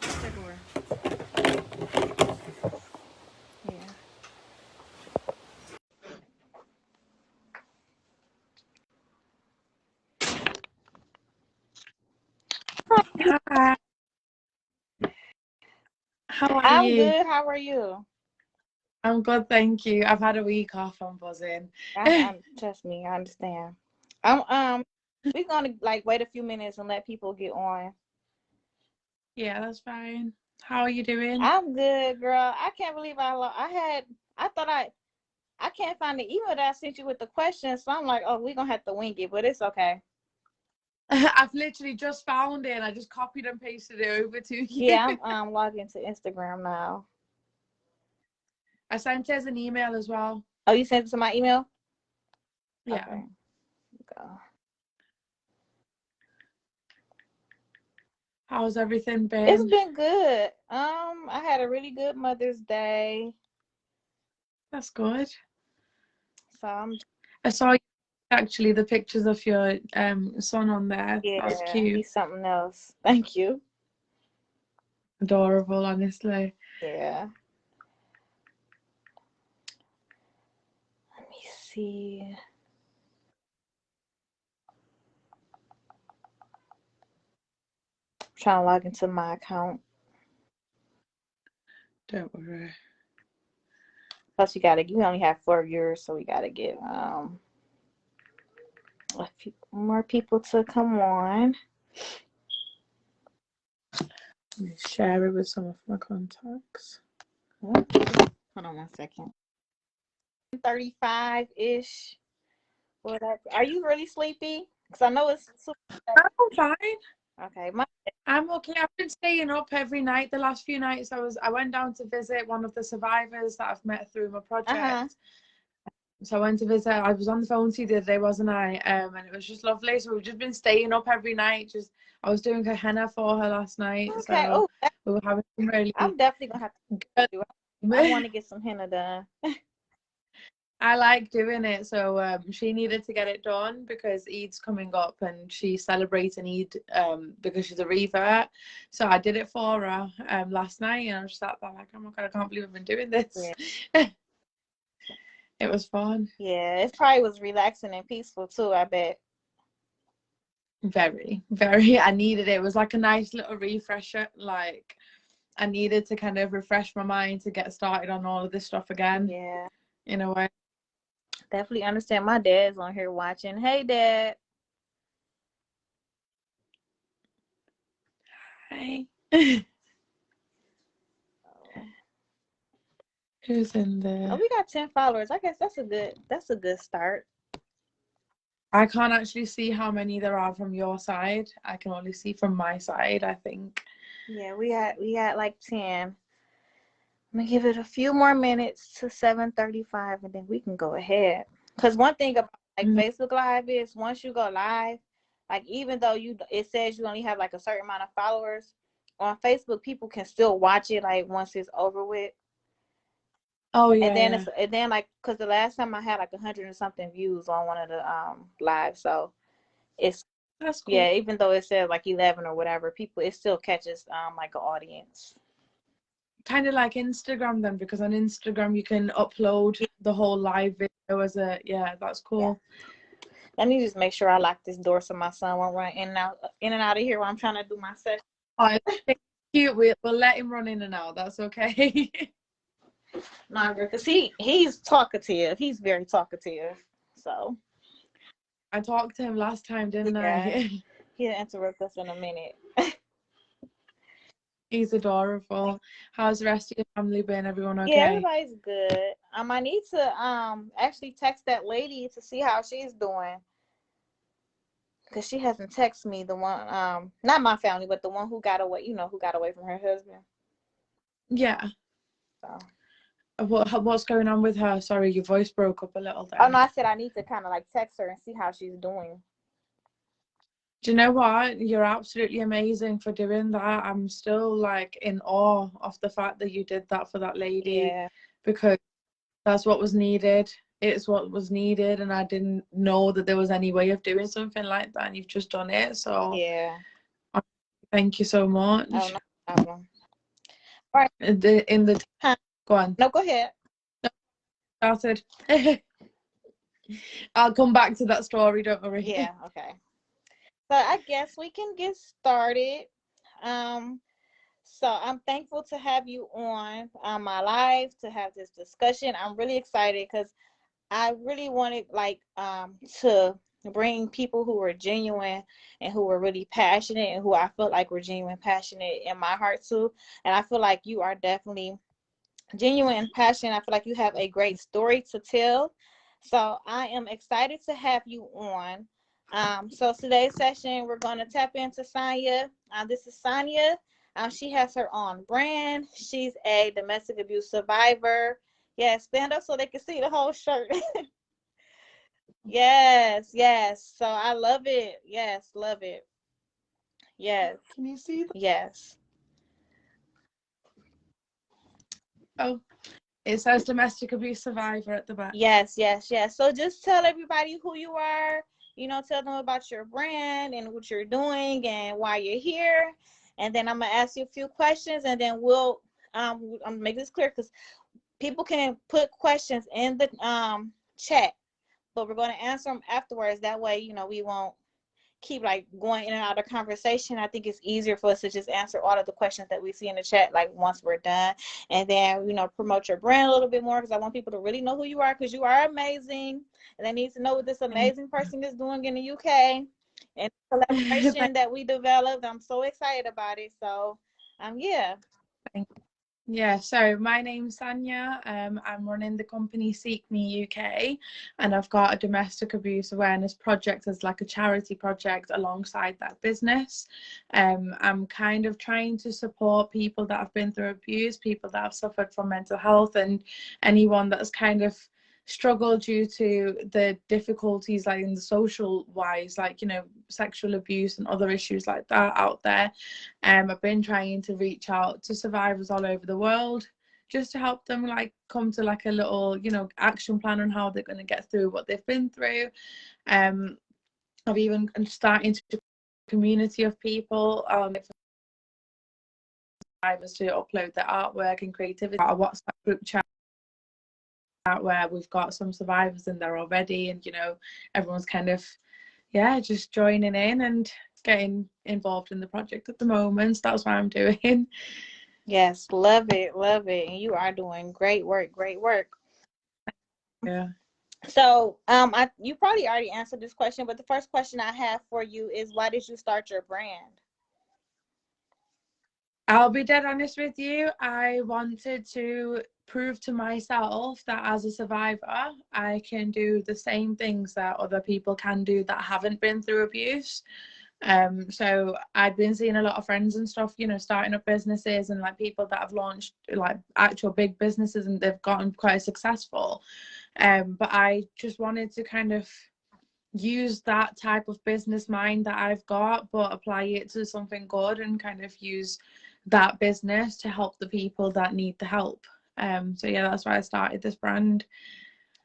The door. Yeah. Hi. How are I'm you? good. How are you? I'm good, thank you. I've had a week off. I'm buzzing. I'm trust me, I understand. I'm we're gonna like wait a few minutes and let people get on. Yeah, that's fine. How are you doing? I'm good, girl. I can't believe I thought I can't find the email that I sent you with the questions, so I'm like, oh, we're gonna have to wing it, but it's okay. I've literally just found it and I just copied and pasted it over to you. Yeah, I'm logging to Instagram now. I sent it as an email as well. Oh, you sent it to my email? Yeah. Okay. Go. How's everything It's been? been good. I had a really good Mother's Day. That's good. So I'm I saw actually the pictures of your son on there. That's yeah, cute. he's something else. Thank you. Adorable, honestly. Yeah. Let me see. I'm trying to log into my account. Don't worry. Plus, you only have 4 viewers, so we gotta get a few more people to come on. Let me share it with some of my contacts. Hold on 1 second. 35-ish. Whatever. Are you really sleepy? Because I know it's super late. I'm fine. Okay. I'm okay. I've been staying up every night. The last few nights I went down to visit one of the survivors that I've met through my Uh-huh. project. So I went to visit. I was on the phone to you the other day, wasn't I? And it was just lovely. So we've just been staying up every night. I was doing her henna for her last night. Okay. So Oh, we were having some really I'm definitely gonna have good. to do it. I want to get some henna done. I like doing it. So she needed to get it done because Eid's coming up and she's celebrating Eid because she's a revert. So I did it for her last night and I was sat there like, oh my God, I can't believe I've been doing this. Yeah. It was fun. Yeah, it probably was relaxing and peaceful too, I bet. Very, very. I needed it. It was like a nice little refresher. Like I needed to kind of refresh my mind to get started on all of this stuff again. Yeah. In a way. Definitely understand. My dad's on here watching. Hey, Dad. Hi. Who's in Oh, there? we got 10 followers. I guess that's a good start. I can't actually see how many there are from your side. I can only see from my side, I think. Yeah, we had like 10. I'm gonna give it a few more minutes to 7:35 and then we can go ahead. Because one thing about like Facebook Live is once you go live, like even though it says you only have like a certain amount of followers, on Facebook people can still watch it like once it's over with. Oh And then yeah. like because the last time I had like 100 and something views on one of the live, so it's That's cool. yeah, even though it says like 11 or whatever, people it still catches like an audience. Kind of like Instagram then, because on Instagram you can upload the whole live video as a that's cool. Yeah. Let me just make sure I lock this door so my son won't run in and out of here while I'm trying to do my session. Oh, it's cute. We'll let him run in and out. That's okay. No, because he's talkative. He's very talkative. So I talked to him last time, didn't yeah, I? he'll interrupt us in a minute. He's adorable. How's the rest of your family been? Everyone Yeah, okay? everybody's good. I need to actually text that lady to see how she's doing. Because she hasn't texted me, the one not my family, but the one who got away, who got away from her husband. Yeah. So What's going on with her? Sorry, your voice broke up a little oh there. no, I said I need to kind of like text her and see how she's doing. Do you know what? You're absolutely amazing for doing that. I'm still like in awe of the fact that you did that for that lady Yeah. because that's what was needed. it's what was needed, and I didn't know that there was any way of doing something like that, and you've just done it. So Yeah. thank you so much. Oh, no problem. All right. In the Huh? Go on. No, go ahead. Started. I'll come back to that story, don't worry. Yeah, okay. So I guess we can get started. So I'm thankful to have you on my live to have this discussion. I'm really excited because I really wanted to bring people who were genuine and who were really passionate and who I felt like were genuine, passionate in my heart too. And I feel like you are definitely genuine and passionate. I feel like you have a great story to tell. So I am excited to have you on. So today's session, we're going to tap into Sonia. This is Sonia. She has her own brand. She's a domestic abuse survivor. Yes, stand up so they can see the whole shirt. Yes, yes. So I love it. Yes, love it. Yes. Can you see that? Yes. Oh, it says domestic abuse survivor at the back. Yes, yes, yes. So just tell everybody who you are, tell them about your brand and what you're doing and why you're here. And then I'm gonna ask you a few questions and then we'll I'm gonna make this clear because people can put questions in the chat, but we're gonna answer them afterwards. That way, we won't keep like going in and out of conversation. I think it's easier for us to just answer all of the questions that we see in the chat like once we're done, and then promote your brand a little bit more because I want people to really know who you are because you are amazing and they need to know what this amazing person is doing in the UK and the collaboration that we developed. I'm so excited about it. So yeah. Yeah, so my name's Sanya. I'm running the company Seek Me UK, and I've got a domestic abuse awareness project as like a charity project alongside that business. I'm kind of trying to support people that have been through abuse, people that have suffered from mental health, and anyone that's kind of struggled due to the difficulties like in the social wise, like sexual abuse and other issues like that out there. I've been trying to reach out to survivors all over the world just to help them like come to like a little action plan on how they're going to get through what they've been through. I've even started to community of people survivors to upload their artwork and creativity. Our WhatsApp group chat where we've got some survivors in there already, and everyone's kind of just joining in and getting involved in the project at the moment. So that's what I'm doing. Yes, love it, love it. And you are doing great work, great work. Yeah. So you probably already answered this question, but the first question I have for you is why did you start your brand? I'll be dead honest with you. I wanted to prove to myself that as a survivor, I can do the same things that other people can do that haven't been through abuse. So I'd been seeing a lot of friends and stuff, starting up businesses and like people that have launched like actual big businesses and they've gotten quite successful. But I just wanted to kind of use that type of business mind that I've got, but apply it to something good and kind of use that business to help the people that need the help. So yeah, that's why I started this brand.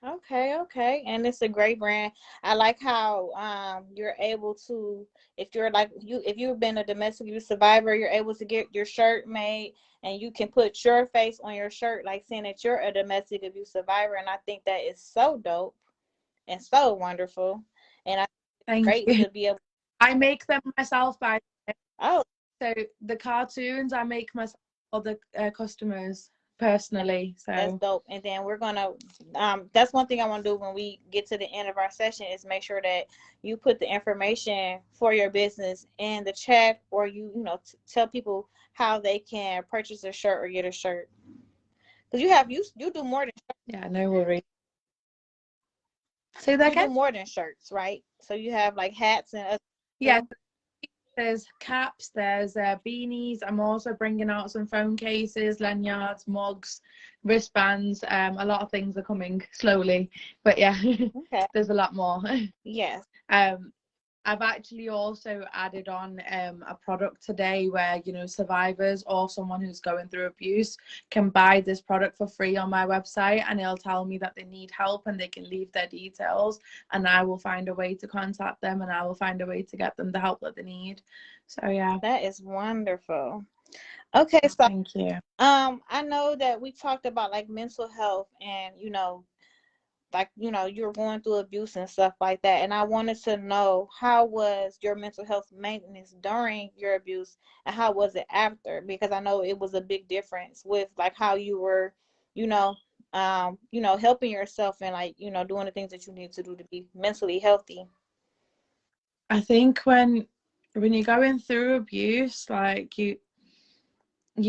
Okay. And it's a great brand. I like how you're able to, if you've been a domestic abuse survivor, you're able to get your shirt made and you can put your face on your shirt, like saying that you're a domestic abuse survivor. And I think that is so dope and so wonderful. And I think it's Thank great you. to be able. I make them myself by Oh, so the cartoons I make myself for the customers personally. that's So dope. And then we're gonna that's one thing I want to do when we get to the end of our session is make sure that you put the information for your business in the chat, or tell people how they can purchase a shirt or get a shirt. Because you do more than yeah, no worries. Say that you do again? more than shirts, right? So you have like hats and other Yeah, too? there's caps, there's beanies. I'm also bringing out some phone cases, lanyards, mugs, wristbands. A lot of things are coming slowly, but yeah, Okay. there's a lot more. Yes. um I've actually also added on a product today where, you know, survivors or someone who's going through abuse can buy this product for free on my website, and it'll tell me that they need help and they can leave their details, and I will find a way to contact them and I will find a way to get them the help that they need. So yeah. That is wonderful. Okay, so Thank you. I know that we talked about like mental health and like you're going through abuse and stuff like that, and I wanted to know, how was your mental health maintenance during your abuse and how was it after, because I know it was a big difference with like how you were you know helping yourself and like doing the things that you need to do to be mentally healthy. I think when you're going through abuse, like you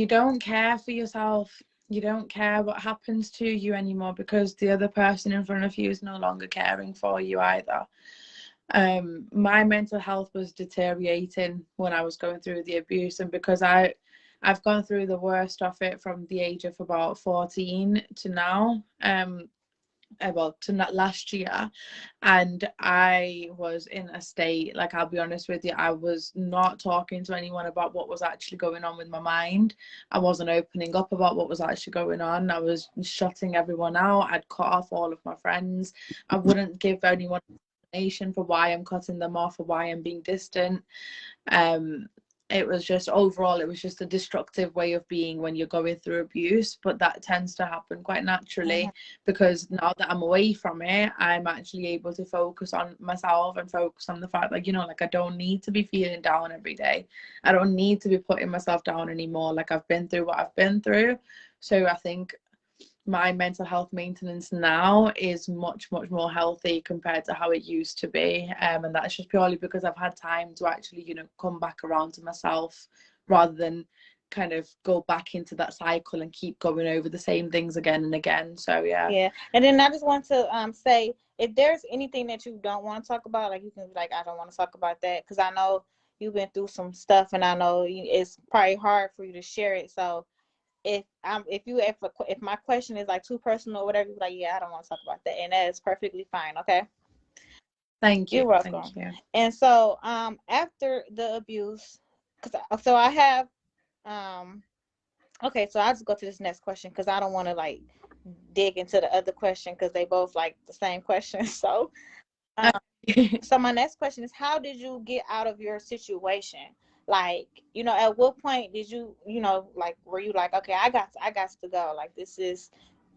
don't care for yourself. You don't care what happens to you anymore because the other person in front of you is no longer caring for you either. My mental health was deteriorating when I was going through the abuse, and because I've gone through the worst of it from the age of about 14 to now. Well, to not last year, and I was in a state, like, I'll be honest with you, I was not talking to anyone about what was actually going on with my mind. I wasn't opening up about what was actually going on. I was shutting everyone out. I'd cut off all of my friends. I wouldn't give anyone explanation for why I'm cutting them off or why I'm being distant. um it was just, overall, it was just a destructive way of being when you're going through abuse, but that tends to happen quite naturally, because now that I'm away from it, I'm actually able to focus on myself and focus on the fact that, like, I don't need to be feeling down every day. I don't need to be putting myself down anymore. Like, I've been through what I've been through. So I think my mental health maintenance now is much more healthy compared to how it used to be, and that's just purely because I've had time to actually come back around to myself, rather than kind of go back into that cycle and keep going over the same things again and again. So yeah. Yeah, and then I just want to say, if there's anything that you don't want to talk about, like you can be like, I don't want to talk about that, because I know you've been through some stuff, and I know it's probably hard for you to share it. So if my question is like too personal or whatever, you're like, yeah, I don't want to talk about that, and that is perfectly fine. Okay, Thank you're you. welcome. Thank you. And so after the abuse, so I have okay, so I'll just go to this next question because I don't want to like dig into the other question because they both like the same question. So um, so my next question is, how did you get out of your situation? Like, at what point did you, like, were you like, okay, I got to go. Like, this is,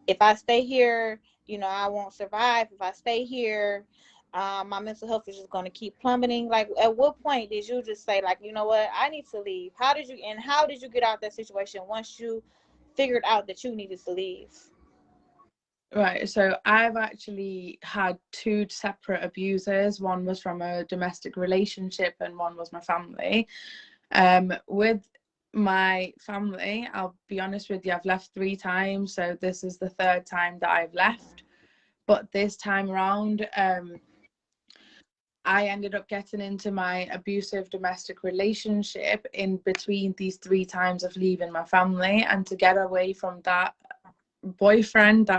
if I stay here, I won't survive. If I stay here, my mental health is just going to keep plummeting. Like, at what point did you just say, like, you know what, I need to leave? How did you get out of that situation once you figured out that you needed to leave? Right, so I've actually had two separate abusers. One was from a domestic relationship and one was my family. With my family, I'll be honest with you, I've left 3 times, so this is the third time that I've left. But this time around, I ended up getting into my abusive domestic relationship in between these 3 times of leaving my family, and to get away from that ex-boyfriend,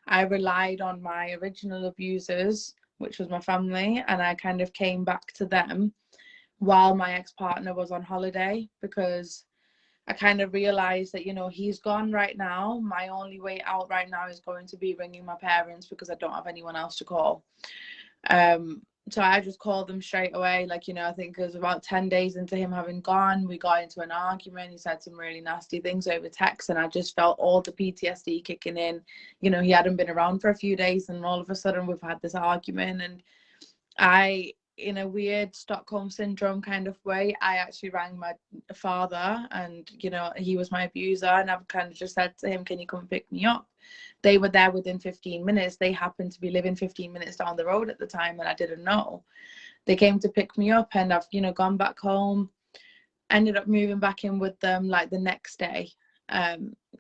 I relied on my original abusers, which was my family, and I kind of came back to them while my ex-partner was on holiday, because I kind of realized that, he's gone right now. My only way out right now is going to be ringing my parents because I don't have anyone else to call. So I just called them straight away. Like, I think it was about 10 days into him having gone, we got into an argument. He said some really nasty things over text, and I just felt all the PTSD kicking in. He hadn't been around for a few days, and all of a sudden we've had this argument. And I, in a weird Stockholm syndrome kind of way, I actually rang my father, and he was my abuser, and I've kind of just said to him, can you come and pick me up? They were there within 15 minutes. They happened to be living 15 minutes down the road at the time, and I didn't know. They came to pick me up, and I've gone back home, ended up moving back in with them like the next day.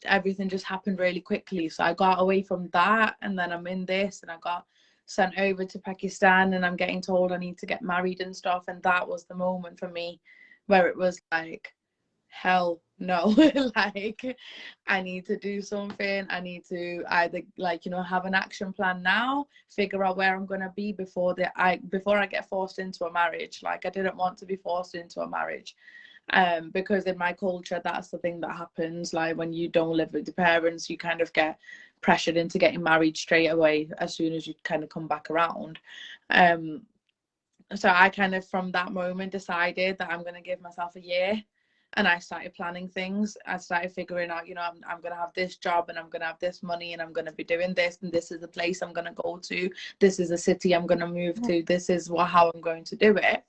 Everything just happened really quickly, so I got away from that, and then I'm in this, and I got sent over to Pakistan, and I'm getting told I need to get married and stuff. And that was the moment for me where it was like hell. no, like I need to do something. I need to either, like, have an action plan now, figure out where I'm gonna be before I get forced into a marriage. Like, I didn't want to be forced into a marriage. Because in my culture, that's the thing that happens. Like, when you don't live with your parents, you kind of get pressured into getting married straight away as soon as you kind of come back around. So I kind of, from that moment, decided that I'm going to give myself a year, and I started planning things. I started figuring out, I'm going to have this job, and I'm going to have this money, and I'm going to be doing this, and this is the place I'm going to go to, this is the city I'm going to move to, this is how I'm going to do it.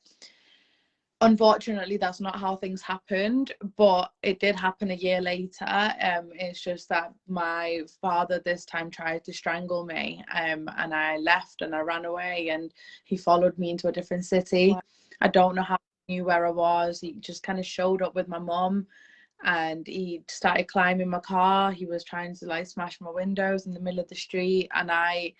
Unfortunately, that's not how things happened, but it did happen a year later. It's just that my father this time tried to strangle me, and I left and I ran away, and he followed me into a different city. I don't know how he knew where I was. He just kind of showed up with my mom, and he started climbing my car. He was trying to, like, smash my windows in the middle of the street, and I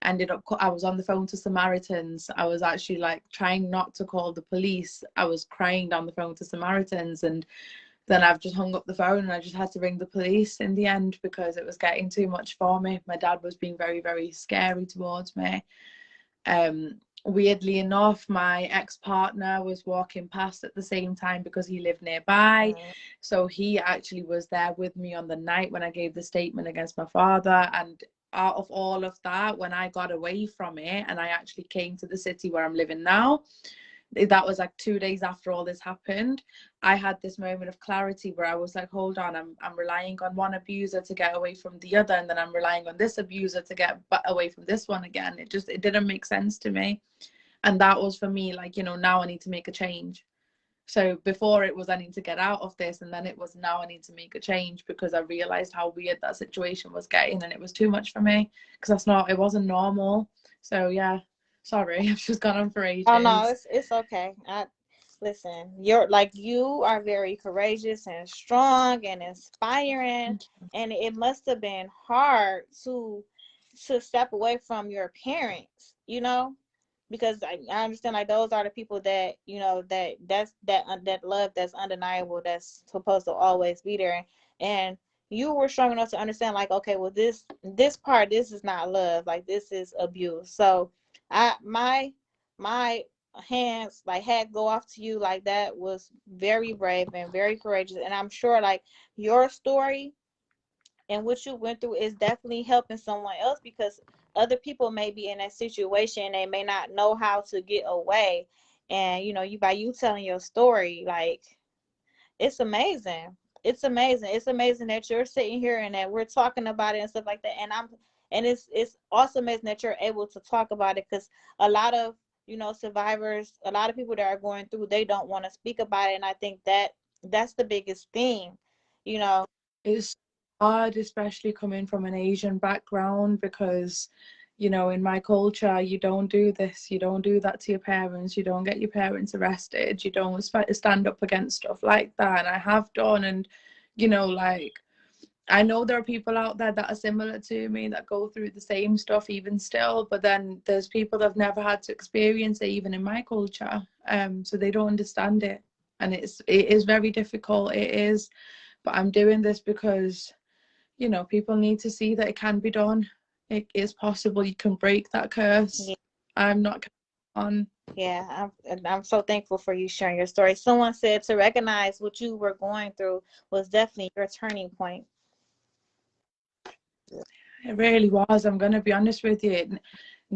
was on the phone to Samaritans. I was actually, like, trying not to call the police. I was crying down the phone to Samaritans, and then I've just hung up the phone, and I just had to ring the police in the end because it was getting too much for me. My dad was being very, very scary towards me. Weirdly enough, my ex-partner was walking past at the same time because he lived nearby. So he actually was there with me on the night when I gave the statement against my father. And out of all of that, when I got away from it and I actually came to the city where I'm living now, that was like 2 days after all this happened. I had this moment of clarity where I was like, hold on, I'm relying on one abuser to get away from the other, and then I'm relying on this abuser to get away from this one again. It didn't make sense to me. And that was for me, like, now I need to make a change. So before it was, I need to get out of this, and then it was, now I need to make a change because I realized how weird that situation was getting, and it was too much for me because it wasn't normal. So yeah, sorry, I've just gone on for Oh no, ages. it's okay. Listen, you are very courageous and strong and inspiring, and it must have been hard to step away from your parents, because I understand, like, those are the people that that love that's undeniable, that's supposed to always be there, and you were strong enough to understand, like, okay, well, this is not love, like, this is abuse. So I my hands, like, had go off to you. Like, that was very brave and very courageous, and I'm sure, like, your story and what you went through is definitely helping someone else, because other people may be in that situation, they may not know how to get away, and by you telling your story, like, it's amazing. It's amazing that you're sitting here and that we're talking about it and stuff like that. And it's also amazing that you're able to talk about it, because a lot of survivors, a lot of people that are going through, they don't want to speak about it, and I think that's the biggest thing, you know. It's hard, especially coming from an Asian background, because, in my culture, you don't do this, you don't do that to your parents, you don't get your parents arrested, you don't stand up against stuff like that. And I have done, and, like, I know there are people out there that are similar to me that go through the same stuff even still, but then there's people that have never had to experience it, even in my culture. So they don't understand it. And it is very difficult. It is. But I'm doing this because, people need to see that it can be done. It is possible. You can break that curse. Yeah, I'm not on. yeah, I'm so thankful for you sharing your story. Someone said to recognize what you were going through was definitely your turning point. It really was. I'm going to be honest with you.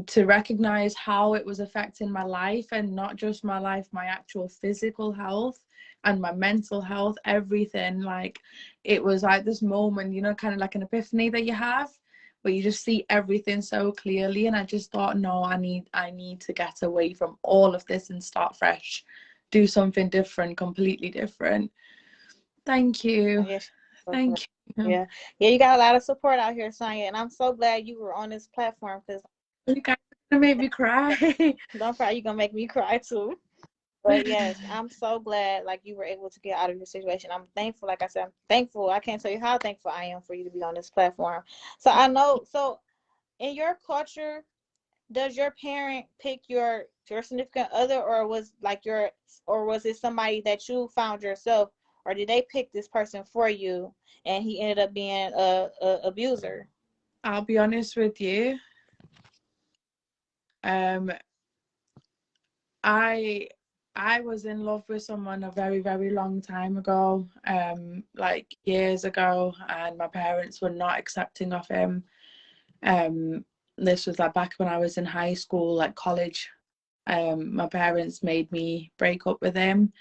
To recognize how it was affecting my life, and not just my life, my actual physical health and my mental health, everything. Like, it was like this moment, kind of like an epiphany that you have, where you just see everything so clearly. And I just thought, no, I need to get away from all of this and start fresh, do something different, completely different. Thank you. Yes. Thank you. Yeah. Yeah, you got a lot of support out here, Sonia, and I'm so glad you were on this platform, because You guys are gonna make me cry. don't cry, you're gonna make me cry too. But yes, I'm so glad, like, you were able to get out of your situation. I'm thankful, like I said, I'm thankful. I can't tell you how thankful I am for you to be on this platform. So I know, so in your culture, does your parent pick your significant other, or was it somebody that you found yourself, or did they pick this person for you and he ended up being a abuser? I'll be honest with you. Um, I I was in love with someone a very, very long time ago, like years ago, and my parents were not accepting of him. Um, this was like back when I was in high school, like college. My parents made me break up with him.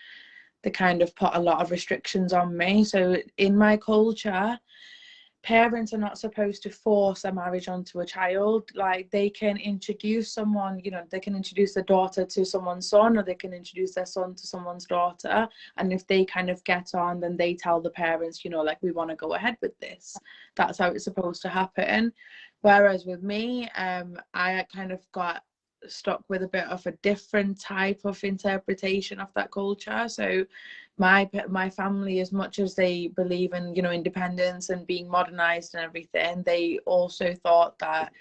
They kind of put a lot of restrictions on me. So in my culture, parents are not supposed to force a marriage onto a child. Like they can introduce someone, you know, they can introduce a daughter to someone's son, or they can introduce their son to someone's daughter. And if they kind of get on, then they tell the parents, you know, like we want to go ahead with this. That's how it's supposed to happen. Whereas with me, I kind of got stuck with a bit of a different type of interpretation of that culture. So my family, as much as they believe in, you know, independence and being modernized and everything, they also thought that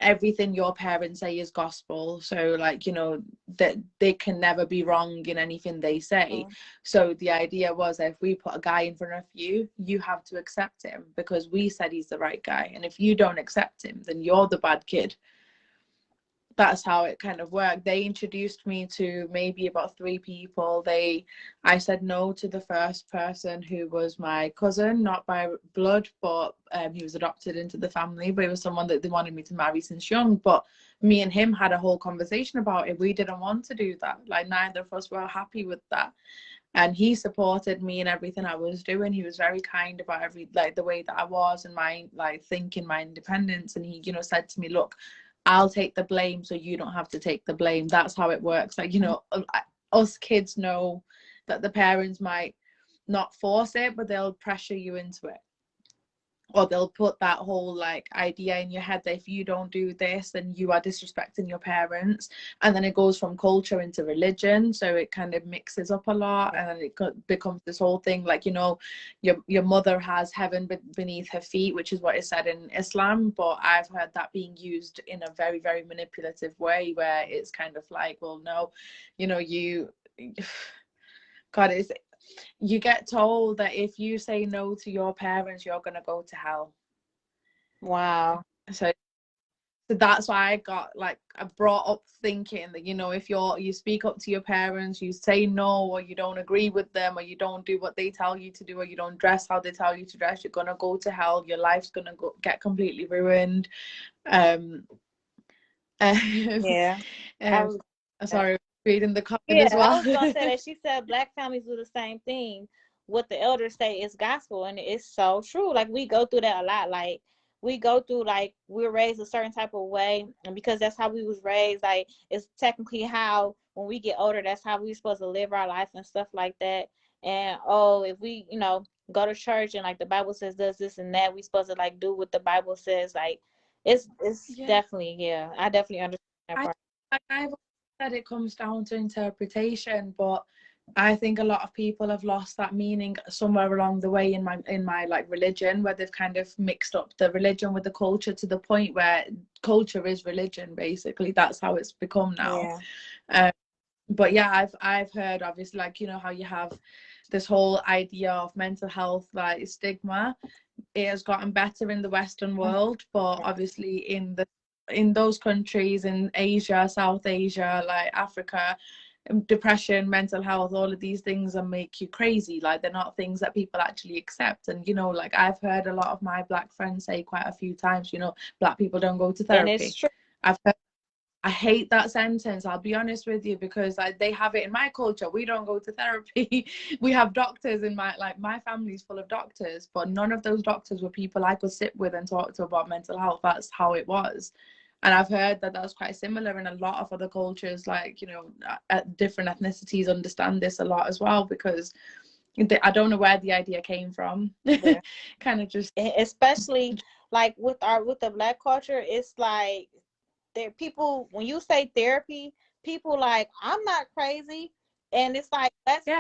everything your parents say is gospel. So like, you know, that they can never be wrong in anything they say. Mm. So the idea was that if we put a guy in front of you, you have to accept him because we said he's the right guy, and if you don't accept him, then you're the bad kid. That's how it kind of worked. They introduced me to maybe about 3 people. I said no to the first person, who was my cousin, not by blood, but he was adopted into the family, but it was someone that they wanted me to marry since young. But me and him had a whole conversation about it. We didn't want to do that. Like neither of us were happy with that. And he supported me in everything I was doing. He was very kind about every, like, the way that I was and my like thinking, my independence. And he, you know, said to me, look, I'll take the blame so you don't have to take the blame. That's how it works. Like, you know, us kids know that the parents might not force it, but they'll pressure you into it, or they'll put that whole like idea in your head that if you don't do this, then you are disrespecting your parents. And then it goes from culture into religion, so it kind of mixes up a lot, and then it becomes this whole thing like, you know, your mother has heaven beneath her feet, which is what is said in Islam. But I've heard that being used in a very, very manipulative way, where it's kind of like, well, no, you know, God, it's, you get told that if you say no to your parents, you're going to go to hell. Wow. So, so that's why I got like, I brought up thinking that, you know, if you speak up to your parents, you say no, or you don't agree with them, or you don't do what they tell you to do, or you don't dress how they tell you to dress, you're going to go to hell. Your life's going to get completely ruined. Um, Yeah. I um, was sorry, reading the comment as Yeah, I well. was gonna say that. She said black families do the same thing. What the elders say is gospel, and it's so true. Like we go through that a lot. Like we go through, like we're raised a certain type of way, and because that's how we was raised, like it's technically how when we get older, that's how we supposed to live our life and stuff like that. And oh, if we, go to church and like the Bible says does this and that, we supposed to like do what the Bible says. Like it's Yeah. definitely, yeah, I definitely understand that I part. I've said it comes down to interpretation, but I think a lot of people have lost that meaning somewhere along the way in my like religion, where they've kind of mixed up the religion with the culture to the point where culture is religion. Basically, that's how it's become now. Yeah. Um, but yeah, I've heard, obviously, like, you know, how you have this whole idea of mental health like stigma. It has gotten better in the Western world, but obviously in those countries in Asia, South Asia, like Africa, depression, mental health, all of these things are make you crazy. Like they're not things that people actually accept. And you know, like I've heard a lot of my black friends say quite a few times, you know, black people don't go to And it's therapy. true. I've heard, I hate that sentence, I'll be honest with you, because like, they have it in my culture. We don't go to therapy. We have doctors in my family's full of doctors, but none of those doctors were people I could sit with and talk to about mental health. That's how it was. And I've heard that that's quite similar in a lot of other cultures, like, you know, different ethnicities understand this a lot as well, because I don't know where the idea came from. Yeah. Kind of just, Especially like with the black culture, it's like there people when you say therapy, people like I'm not crazy, and it's like yeah,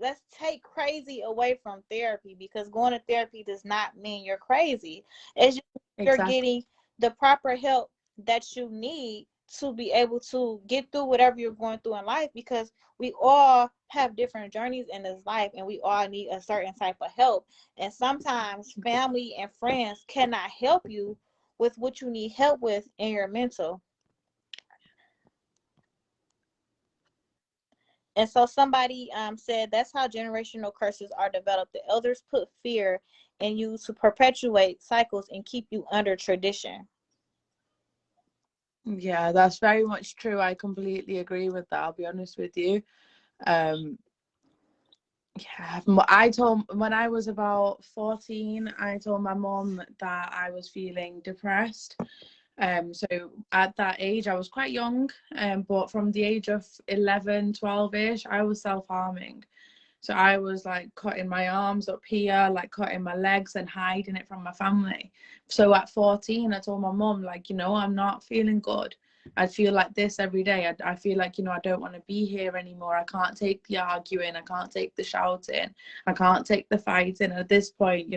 let's take crazy away from therapy, because going to therapy does not mean you're crazy. It's just you're exactly. getting the proper help that you need to be able to get through whatever you're going through in life, because we all have different journeys in this life, and we all need a certain type of help. And sometimes family and friends cannot help you with what you need help with in your mental. And so somebody said that's how generational curses are developed. The elders put fear in you to perpetuate cycles and keep you under tradition. Yeah, that's very much true. I completely agree with that. I'll be honest with you. Um, yeah, I told when I was about 14, I told my mom that I was feeling depressed. So at that age, I was quite young, but from the age of 11, 12-ish, I was self-harming. So I was like cutting my arms up here, like cutting my legs and hiding it from my family. So at 14, I told my mum, like, I'm not feeling good. I feel like this every day. I feel like, I don't want to be here anymore. I can't take the arguing. I can't take the shouting. I can't take the fighting. At this point,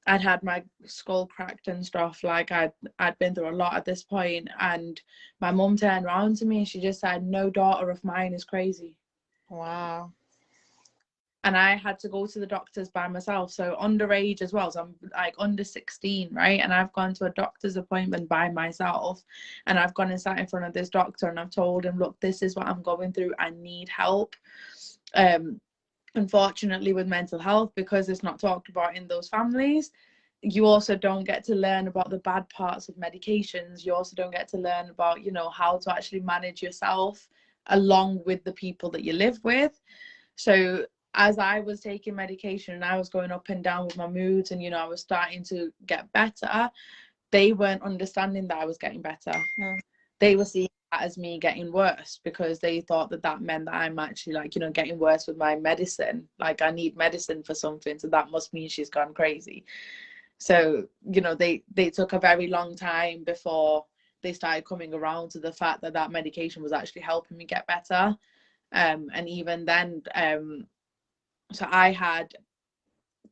I'd had my skull cracked and stuff. Like I'd been through a lot at this point. And my mum turned around to me and she just said, "No daughter of mine is crazy." Wow. And I had to go to the doctors by myself. So underage as well. So I'm like under 16, right? And I've gone to a doctor's appointment by myself. And I've gone and sat in front of this doctor and I've told him, look, this is what I'm going through. I need help. Unfortunately, with mental health, because it's not talked about in those families, you also don't get to learn about the bad parts of medications. You also don't get to learn about, how to actually manage yourself along with the people that you live with. So as I was taking medication and I was going up and down with my moods and, I was starting to get better, they weren't understanding that I was getting better. Mm. They were seeing that as me getting worse because they thought that meant that I'm actually like, getting worse with my medicine. Like I need medicine for something. So that must mean she's gone crazy. So, they took a very long time before they started coming around to the fact that medication was actually helping me get better. And even then, so I had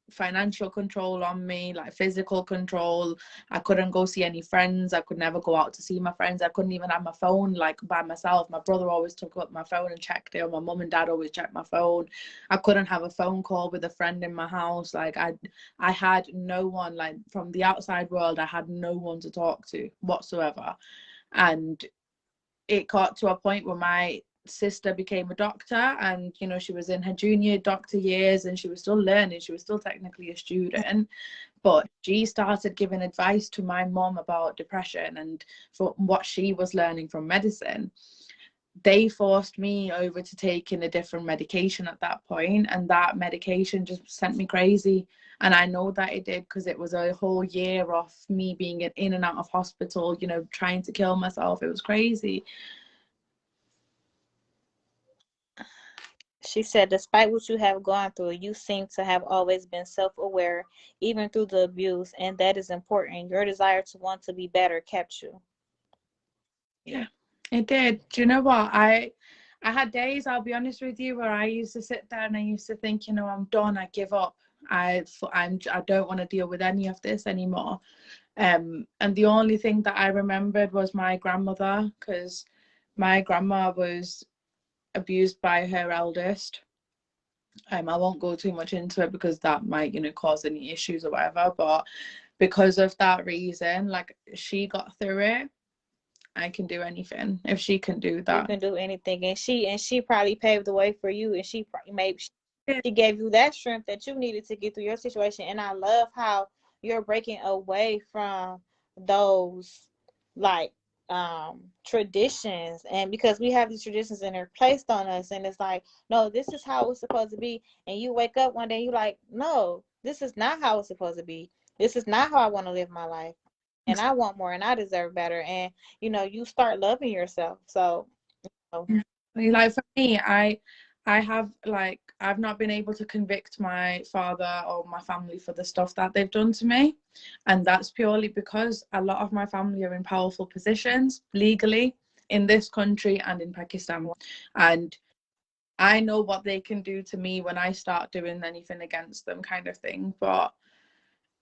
financial control on me, like physical control. I couldn't go see any friends. I could never go out to see my friends. I couldn't even have my phone like by myself. My brother always took up my phone and checked it, or my mum and dad always checked my phone. I couldn't have a phone call with a friend in my house. Like I had no one, like from the outside world, I had no one to talk to whatsoever. And it got to a point where my sister became a doctor, and she was in her junior doctor years and she was still learning. She was still technically a student, but she started giving advice to my mom about depression and for what she was learning from medicine. They forced me over to taking a different medication at that point, and that medication just sent me crazy. And I know that it did because it was a whole year of me being in and out of hospital, trying to kill myself. It was crazy. She said, despite what you have gone through, you seem to have always been self aware, even through the abuse, and that is important. Your desire to want to be better kept you. Yeah, it did. Do you know what? I had days, I'll be honest with you, where I used to sit there and I used to think, I'm done, I give up. I don't want to deal with any of this anymore. And the only thing that I remembered was my grandmother, because my grandma was abused by her eldest. I won't go too much into it because that might, cause any issues or whatever. But because of that reason, like she got through it, I can do anything if she can do You that. can do anything, and she probably paved the way for you, and she maybe she gave you that strength that you needed to get through your situation. And I love how you're breaking away from those like traditions, and because we have these traditions and they're placed on us, and it's like, no, this is how it's supposed to be. And you wake up one day, you like, no, this is not how it's supposed to be. This is not how I want to live my life, and I want more, and I deserve better. And you start loving yourself. So Like for me, I have like I've not been able to convict my father or my family for the stuff that they've done to me, and that's purely because a lot of my family are in powerful positions legally in this country and in Pakistan, and I know what they can do to me when I start doing anything against them, kind of thing. But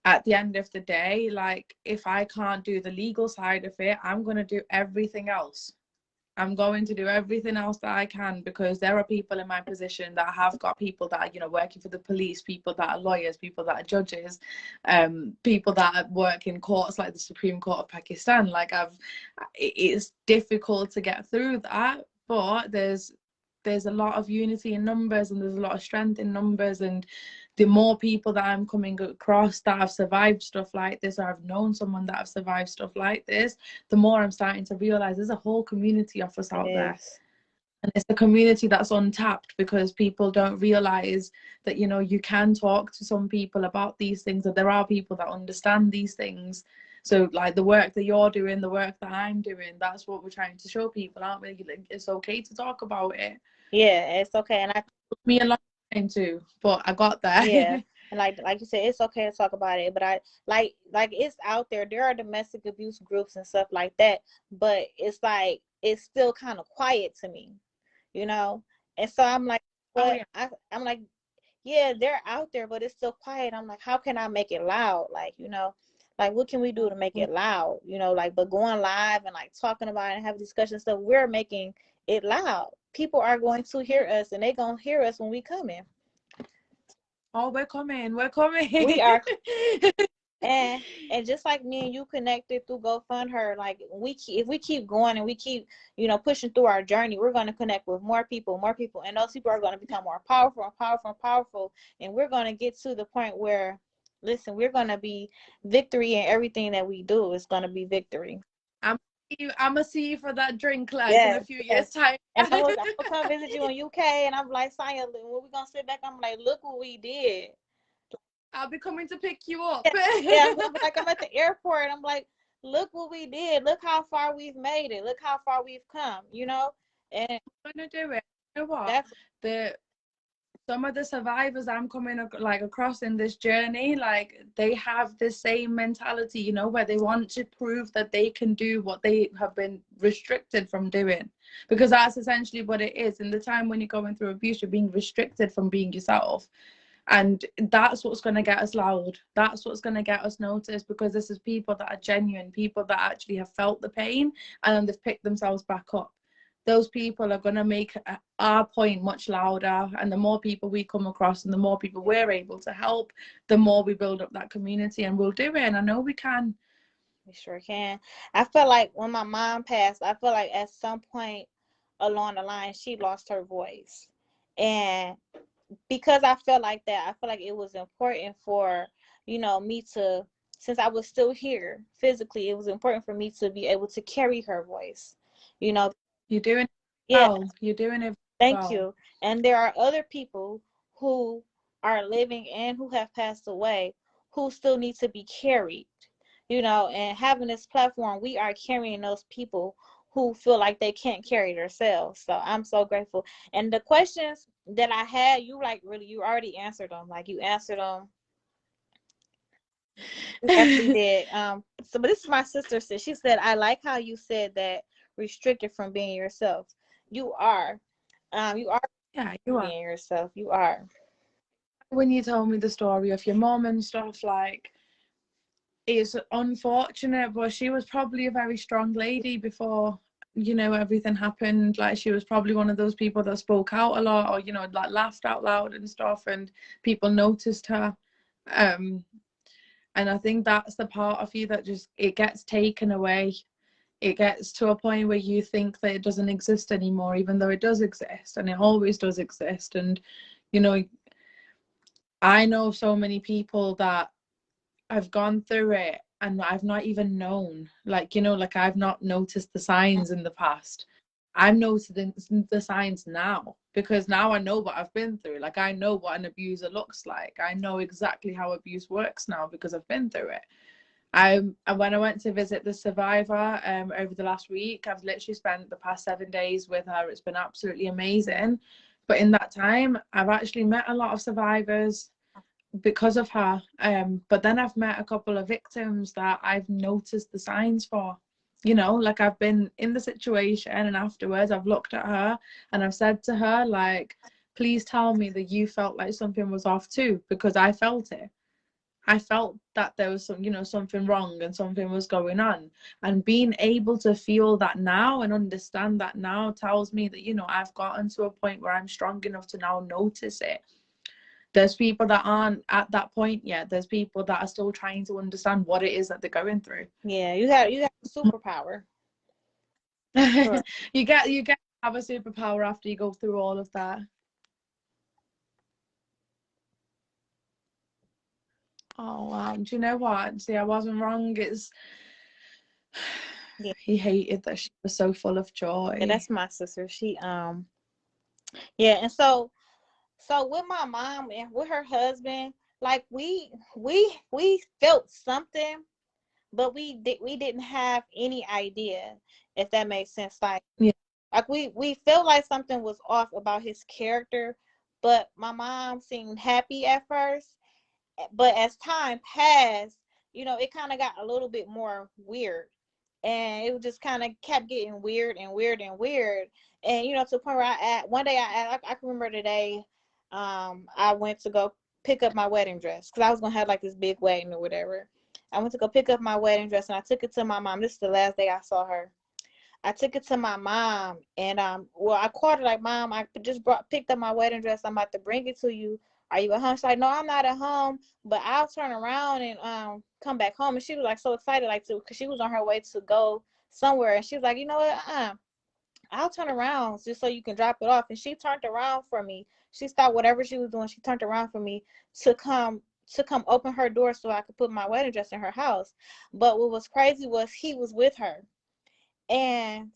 at the end of the day, like if I can't do the legal side of it, I'm going to do everything else. I'm going to do everything else that I can, because there are people in my position that have got people that are, you know, working for the police, people that are lawyers, people that are judges, people that work in courts like the Supreme Court of Pakistan. Like it's difficult to get through that, but there's a lot of unity in numbers, and there's a lot of strength in numbers. And the more people that I'm coming across that have survived stuff like this, or I've known someone that have survived stuff like this, the more I'm starting to realize there's a whole community of us out there. And it's a community that's untapped, because people don't realize that, you know, you can talk to some people about these things, that there are people that understand these things. So like the work that you're doing, the work that I'm doing, that's what we're trying to show people, aren't we? Like, it's okay to talk about it. Yeah, it's okay. And it took me a long time too, but I got there. Yeah. And like you said, it's okay to talk about it, but I like it's out there. There are domestic abuse groups and stuff like that, but it's like it's still kind of quiet to me, you know. And so I'm like, what? I'm like, yeah, they're out there, but it's still quiet. I'm like, how can I make it loud? Like, you know, like what can we do to make it loud? You know, like, but going live and like talking about it and having discussions stuff, we're making it loud. People are going to hear us, and they're gonna hear us when we come in. Oh, we're coming. We are. And just like me and you connected through GoFund Her, like if we keep going and we keep, you know, pushing through our journey, we're going to connect with more people, and those people are going to become more powerful and powerful and powerful, and we're going to get to the point where, listen, we're going to be victory in everything that we do. It's going to be victory. I'm gonna see you for that drink, like in a few years time. And I'm gonna come visit you in UK, and I'm like, Sonya, when we're gonna sit back, I'm like, look what we did. I'll be coming to pick you up. Yeah, like I'm at the airport. I'm like, look what we did. Look how far we've made it. Look how far we've come. You know, and I'm gonna do it. You know what? Some of the survivors I'm coming across in this journey, like they have the same mentality, you know, where they want to prove that they can do what they have been restricted from doing, because that's essentially what it is. In the time when you're going through abuse, you're being restricted from being yourself. And that's what's going to get us loud. That's what's going to get us noticed, because this is people that are genuine, people that actually have felt the pain and then they've picked themselves back up. Those people are going to make our point much louder. And the more people we come across and the more people we're able to help, the more we build up that community, and we'll do it. And I know we can. We sure can. I feel like when my mom passed, I feel like at some point along the line, she lost her voice. And because I felt like that, I feel like it was important for, you know, me to, since I was still here physically, it was important for me to be able to carry her voice, you know. You're doing it well. You're doing it well. Thank you. And there are other people who are living and who have passed away who still need to be carried, you know, and having this platform, we are carrying those people who feel like they can't carry themselves. So I'm so grateful. And the questions that I had, you already answered them. Like you answered them. You actually did. But this is my sister said. She said, I like how you said that restricted from being yourself. You are. You are. Yeah, you are being yourself. You are. When you told me the story of your mom and stuff, like, it's unfortunate, but she was probably a very strong lady before, you know, everything happened. Like, she was probably one of those people that spoke out a lot, or, you know, like laughed out loud and stuff, and people noticed her. And I think that's the part of you that just, it gets taken away. It gets to a point where you think that it doesn't exist anymore, even though it does exist, and it always does exist. And, you know, I know so many people that I've gone through it and I've not even known, like, you know, like I've not noticed the signs in the past. I'm noticing the signs now, because now I know what I've been through. Like, I know what an abuser looks like. I know exactly how abuse works now because I've been through it. When I went to visit the survivor over the last week, I've literally spent the past 7 days with her. It's been absolutely amazing. But in that time, I've actually met a lot of survivors because of her. But then I've met a couple of victims that I've noticed the signs for. You know, like, I've been in the situation, and afterwards I've looked at her and I've said to her, like, please tell me that you felt like something was off too, because I felt it. I felt that there was something wrong and something was going on. And being able to feel that now and understand that now tells me that, I've gotten to a point where I'm strong enough to now notice it. There's people that aren't at that point yet. There's people that are still trying to understand what it is that they're going through. Yeah, you got a superpower. You get to have a superpower after you go through all of that. Oh wow. Do you know what? See, I wasn't wrong. He hated that she was so full of joy. Yeah, that's my sister. She yeah, and so with my mom and with her husband, like we felt something, but we didn't have any idea, if that makes sense. Yeah. Like we felt like something was off about his character, but my mom seemed happy at first. But as time passed, it kind of got a little bit more weird, and it just kind of kept getting weird and weird and weird, and to the point where one day I can remember the day, I went to go pick up my wedding dress because I was gonna have like this big wedding or whatever. I went to go pick up my wedding dress and I took it to my mom. This is the last day I saw her. I took it to my mom, and well, I called her like, "Mom, I just picked up my wedding dress. I'm about to bring it to you. Are you at home?" She's like, "No, I'm not at home, but I'll turn around and come back home." And she was like so excited, like because she was on her way to go somewhere, and she was like, "You know what? I'll turn around just so you can drop it off." And she turned around for me. She stopped whatever she was doing. She turned around for me to come open her door so I could put my wedding dress in her house. But what was crazy was he was with her. And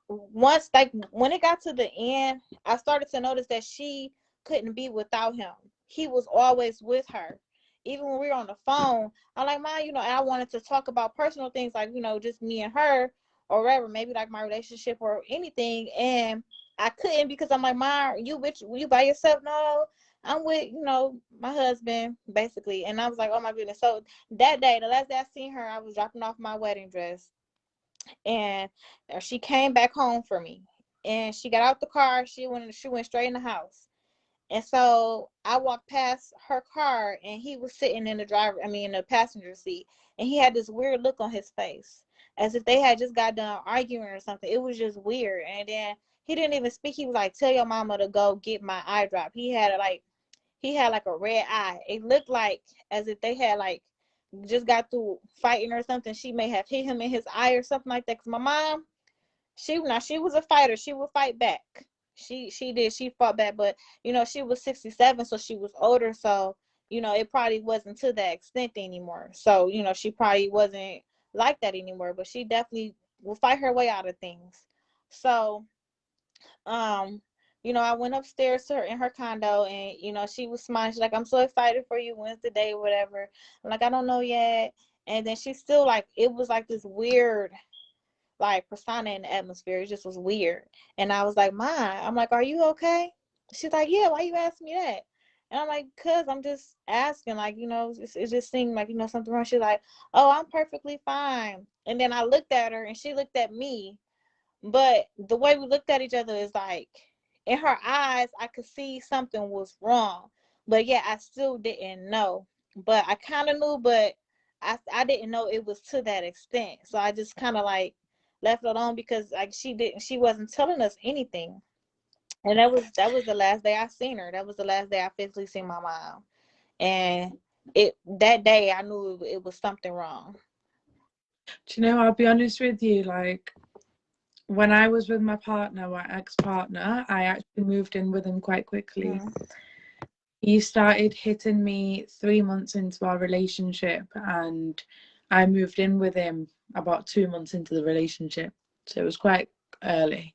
once, like, when it got to the end, I started to notice that she couldn't be without him. He was always with her. Even when we were on the phone, I'm like, "Mom, and I wanted to talk about personal things, like, just me and her, or whatever, maybe like my relationship or anything." And I couldn't because I'm like, "Mom, you by yourself?" "No, I'm with, my husband," basically. And I was like, "Oh my goodness." So that day, the last day I seen her, I was dropping off my wedding dress, and she came back home for me, and she got out the car. She went straight in the house. And so I walked past her car, and he was sitting in the passenger seat, and he had this weird look on his face, as if they had just got done arguing or something. It was just weird. And then he didn't even speak. He was like, "Tell your mama to go get my eye drop." He had like a red eye. It looked like as if they had like just got through fighting or something. She may have hit him in his eye or something like that. Cause my mom, she was a fighter. She would fight back. She did. She fought back, but she was 67, so she was older. So it probably wasn't to that extent anymore. So she probably wasn't like that anymore. But she definitely will fight her way out of things. So um I went upstairs to her in her condo, and she was smiling. She's like, "I'm so excited for you. When's the day, whatever?" I'm like, "I don't know yet." And then she still, like, it was like this weird, like, persona in the atmosphere. It just was weird. And I was like, "Ma," I'm like, "Are you okay?" She's like, "Yeah, why you asking me that?" And I'm like, "Cause I'm just asking, like, it just seemed like, something wrong." She's like, "Oh, I'm perfectly fine." And then I looked at her and she looked at me, but the way we looked at each other is like, in her eyes, I could see something was wrong. But yeah, I still didn't know. But I kind of knew, but I didn't know it was to that extent. So I just kind of like left it alone because, like, she wasn't telling us anything. And that was the last day I seen her. That was the last day I physically seen my mom. And that day I knew it was something wrong. Do you know, I'll be honest with you, like, when I was with my partner, my ex-partner, I actually moved in with him quite quickly. He started hitting me 3 months into our relationship, and I moved in with him about 2 months into the relationship. So it was quite early.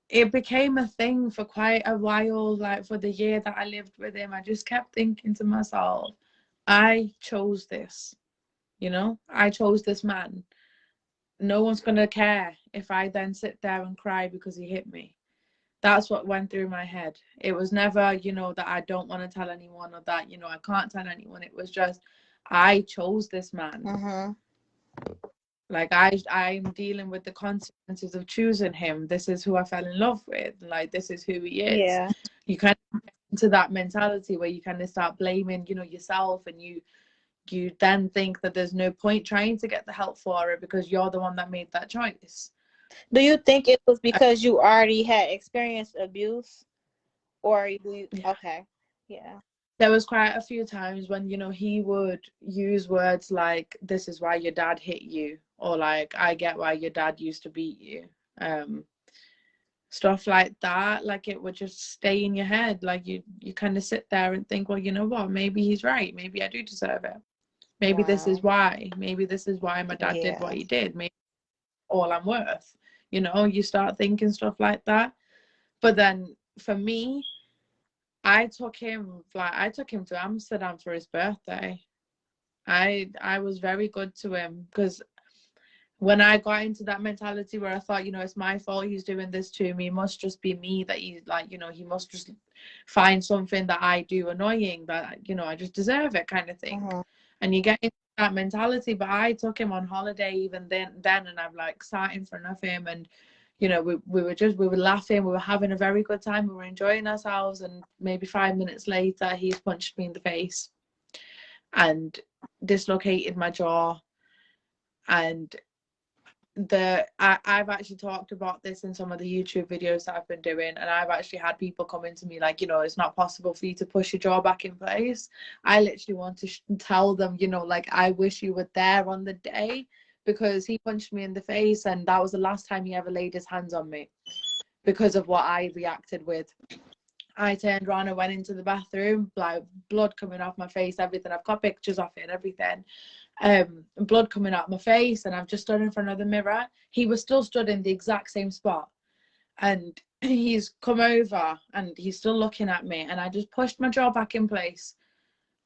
It became a thing for quite a while, like for the year that I lived with him. I just kept thinking to myself, I chose this, I chose this man. No one's going to care if I then sit there and cry because he hit me. That's what went through my head. It was never, that I don't want to tell anyone, or that, I can't tell anyone. It was just, I chose this man. Mm-hmm. Like, I'm dealing with the consequences of choosing him. This is who I fell in love with. Like, this is who he is. Yeah. You kind of into that mentality where you kind of start blaming, you know, yourself, and you then think that there's no point trying to get the help for it because you're the one that made that choice. Do you think it was because you already had experienced abuse, or you? Yeah. Okay, yeah. There was quite a few times when, you know, he would use words like, this is why your dad hit you, or like, I get why your dad used to beat you. Stuff like that. Like, it would just stay in your head. Like, you kind of sit there and think, well, you know what, maybe he's right, maybe I do deserve it, maybe this is Wow. why, my dad did Yeah. what he did, maybe all I'm worth. You know, you start thinking stuff like that. But then for me, I took him to Amsterdam for his birthday. I was very good to him, because when I got into that mentality where I thought, you know, it's my fault he's doing this to me, it must just be me that he's like, you know, he must just find something that I do annoying, that, you know, I just deserve it, kind of thing. Mm-hmm. And you get into that mentality. But I took him on holiday even then, and I've like sat in front of him, and you know, we were laughing, we were having a very good time, we were enjoying ourselves, and maybe 5 minutes later he's punched me in the face and dislocated my jaw. And I've actually talked about this in some of the YouTube videos that I've been doing, and I've actually had people come into me like, you know, it's not possible for you to push your jaw back in place. I literally want to tell them, you know, like, I wish you were there on the day, because he punched me in the face, and that was the last time he ever laid his hands on me, because of what I reacted with. I turned around and went into the bathroom, like blood coming off my face, everything. I've got pictures of it and everything. Blood coming out my face, and I've just stood in front of the mirror. He was still stood in the exact same spot, and he's come over and he's still looking at me, and I just pushed my jaw back in place,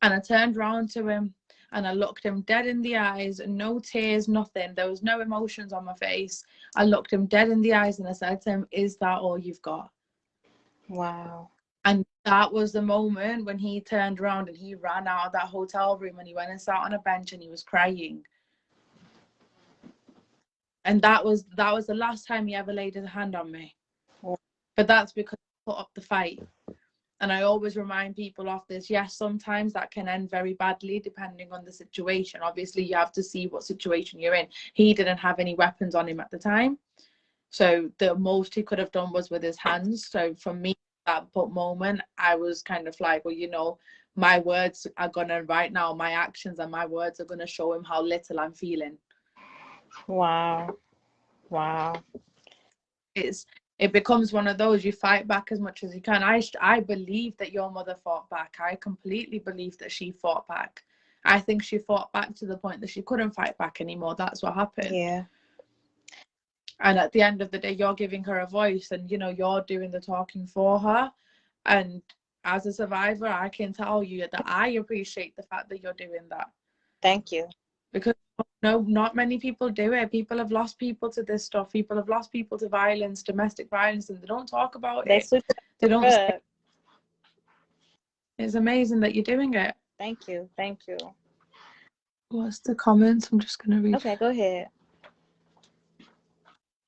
and I turned around to him, and I looked him dead in the eyes, no tears, nothing. There was no emotions on my face. I looked him dead in the eyes, and I said to him, is that all you've got? Wow. And that was the moment when he turned around and he ran out of that hotel room, and he went and sat on a bench, and he was crying. And that was the last time he ever laid his hand on me. But that's because I put up the fight. And I always remind people of this. Yes, sometimes that can end very badly depending on the situation. Obviously, you have to see what situation you're in. He didn't have any weapons on him at the time, so the most he could have done was with his hands. So for me, that moment, I was kind of like, well, you know, my words are gonna, right now, my actions and my words are gonna show him how little I'm feeling. Wow. Wow. It becomes one of those, you fight back as much as you can. I believe that your mother fought back. I completely believe that she fought back. I think she fought back to the point that she couldn't fight back anymore. That's what happened. Yeah. And at the end of the day, you're giving her a voice, and you know, you're doing the talking for her. And as a survivor, I can tell you that I appreciate the fact that you're doing that, Thank you. because no, not many people do it. People have lost people to this stuff. People have lost people to violence, domestic violence, and they don't talk about They it. switched it They up don't say. good. It's amazing that you're doing it. Thank you. Thank you. What's the comments? I'm just going to read. Okay, go ahead.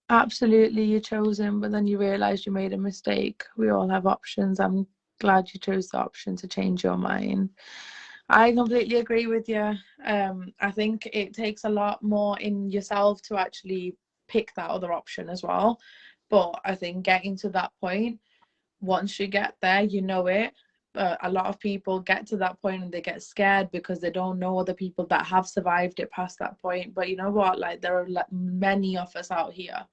Absolutely, you chose him, but then you realised you made a mistake. We all have options. I'm glad you chose the option to change your mind. I completely agree with you. I think it takes a lot more in yourself to actually pick that other option as well. But I think getting to that point, once you get there, you know it. A lot of people get to that point and they get scared because they don't know other people that have survived it past that point. But you know what? Like, there are many of us out here.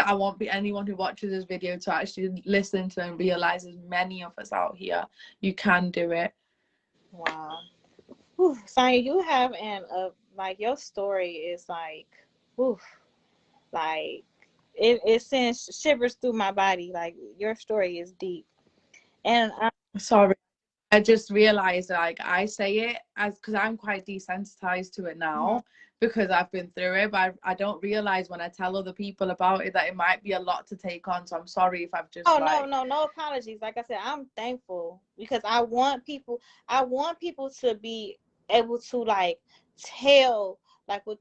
I want anyone who watches this video to actually listen to and realize there's many of us out here. You can do it. Wow. Whew. Sonya, you have like, your story is like, whew, like it sends shivers through my body. Like, your story is deep. And Sorry, I just realized, like, I say it as because I'm quite desensitized to it now because I've been through it, but I don't realize when I tell other people about it that it might be a lot to take on. So I'm sorry if I've just no apologies. Like I said, I'm thankful because I want people to be able to, like, tell, like, what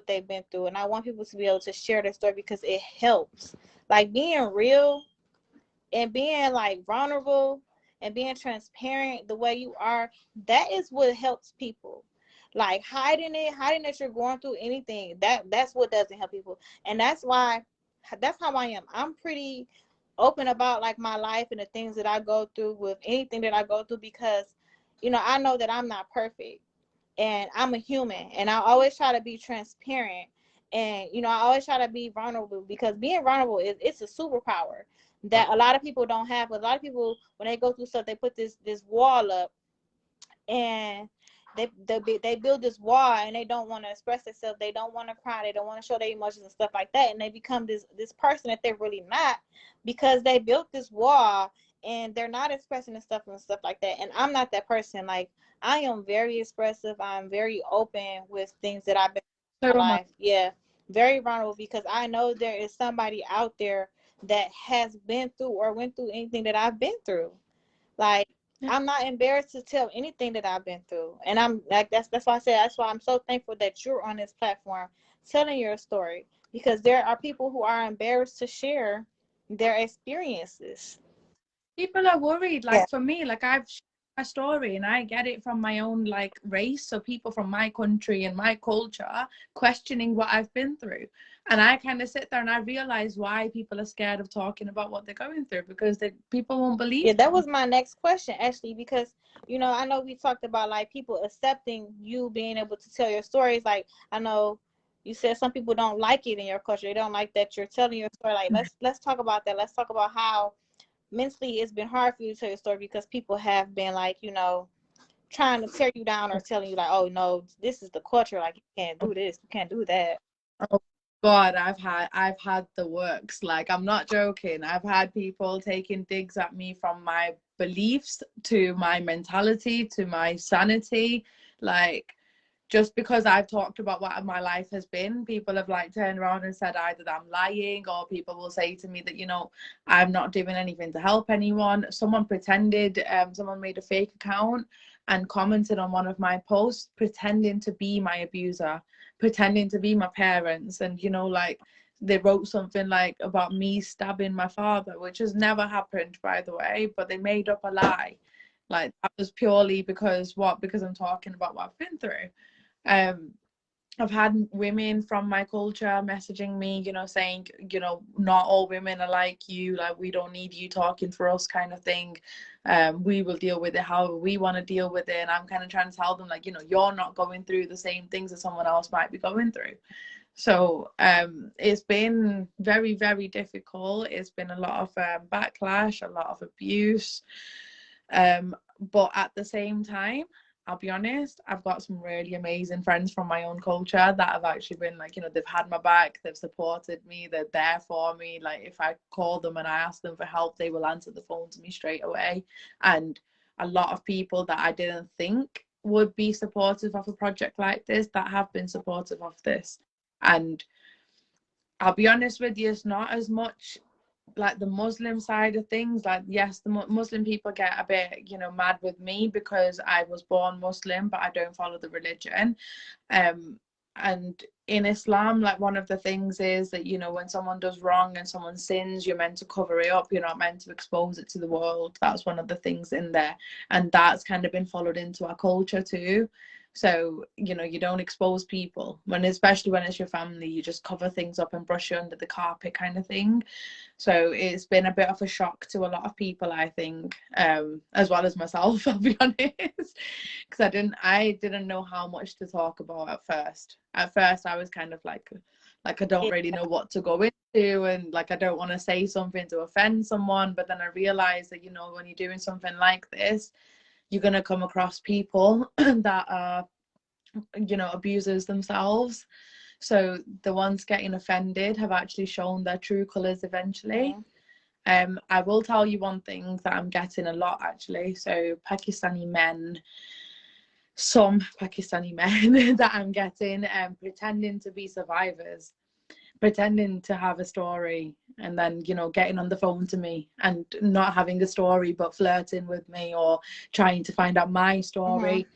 they've been through, and I want people to be able to share their story because it helps. Like, being real and being, like, vulnerable, and being transparent the way you are, that is what helps people. Like hiding that you're going through anything, that's what doesn't help people. And that's how I am. I'm pretty open about like my life and the things that I go through with anything that I go through, because I know that I'm not perfect, and I'm a human, and I always try to be transparent, and I always try to be vulnerable, because being vulnerable it's a superpower that a lot of people don't have. A lot of people, when they go through stuff, they put this wall up, and they build this wall, and they don't want to express themselves, they don't want to cry, they don't want to show their emotions and stuff like that, and they become this person that they're really not, because they built this wall and they're not expressing and stuff like that. And I'm not that person. Like, I am very expressive, I'm very open with things that I've been So in my am I. life. Yeah, very vulnerable, because I know there is somebody out there that has been through or went through anything that I've been through. Like, Yeah. I'm not embarrassed to tell anything that I've been through. And I'm like, that's why I said, that's why I'm so thankful that you're on this platform telling your story, because there are people who are embarrassed to share their experiences. People are worried, Yeah. like for me, like I've shared my story and I get it from my own like race, so people from my country and my culture questioning what I've been through. And I kind of sit there and I realize why people are scared of talking about what they're going through, because people won't Yeah, believe that them. was my next question, actually, because I know we talked about like people accepting you being able to tell your stories. Like, I know you said some people don't like it in your culture. They don't like that you're telling your story. Like, let's talk about that. Let's talk about how mentally it's been hard for you to tell your story, because people have been like, trying to tear you down, or telling you like, oh no, this is the culture, like you can't do this, you can't do that. Oh God, I've had the works. Like, I'm not joking. I've had people taking digs at me from my beliefs to my mentality to my sanity. Like, just because I've talked about what my life has been, people have like turned around and said either that I'm lying, or people will say to me that, I'm not doing anything to help anyone. Someone made a fake account and commented on one of my posts pretending to be my abuser, pretending to be my parents. And, like, they wrote something like about me stabbing my father, which has never happened, by the way, but they made up a lie. Like, that was purely because what? Because I'm talking about what I've been through. um I've had women from my culture messaging me, saying, not all women are like you, like we don't need you talking for us, kind of thing. We will deal with it however we want to deal with it. And I'm kind of trying to tell them, like, you're not going through the same things that someone else might be going through. So it's been very, very difficult. It's been a lot of backlash, a lot of abuse. But at the same time, I'll be honest, I've got some really amazing friends from my own culture that have actually been like, they've had my back, they've supported me, they're there for me. Like, if I call them and I ask them for help, they will answer the phone to me straight away. And a lot of people that I didn't think would be supportive of a project like this, that have been supportive of this. And I'll be honest with you, it's not as much like the Muslim side of things. Like, yes, the Muslim people get a bit, mad with me because I was born Muslim, but I don't follow the religion. And in Islam, like, one of the things is that, when someone does wrong and someone sins, you're meant to cover it up. You're not meant to expose it to the world. That's one of the things in there. And that's kind of been followed into our culture too. So, you don't expose people, especially when it's your family, you just cover things up and brush it under the carpet, kind of thing. So it's been a bit of a shock to a lot of people, I think, as well as myself, I'll be honest, because I didn't know how much to talk about at first. At first, I was kind of like I don't Yeah. really know what to go into, and like I don't want to say something to offend someone. But then I realized that, when you're doing something like this, you're gonna come across people that are, abusers themselves. So the ones getting offended have actually shown their true colours eventually. Mm-hmm. I will tell you one thing that I'm getting a lot, actually. So some Pakistani men that I'm getting, pretending to be survivors, pretending to have a story, and then, getting on the phone to me and not having a story, but flirting with me or trying to find out my Mm-hmm. story.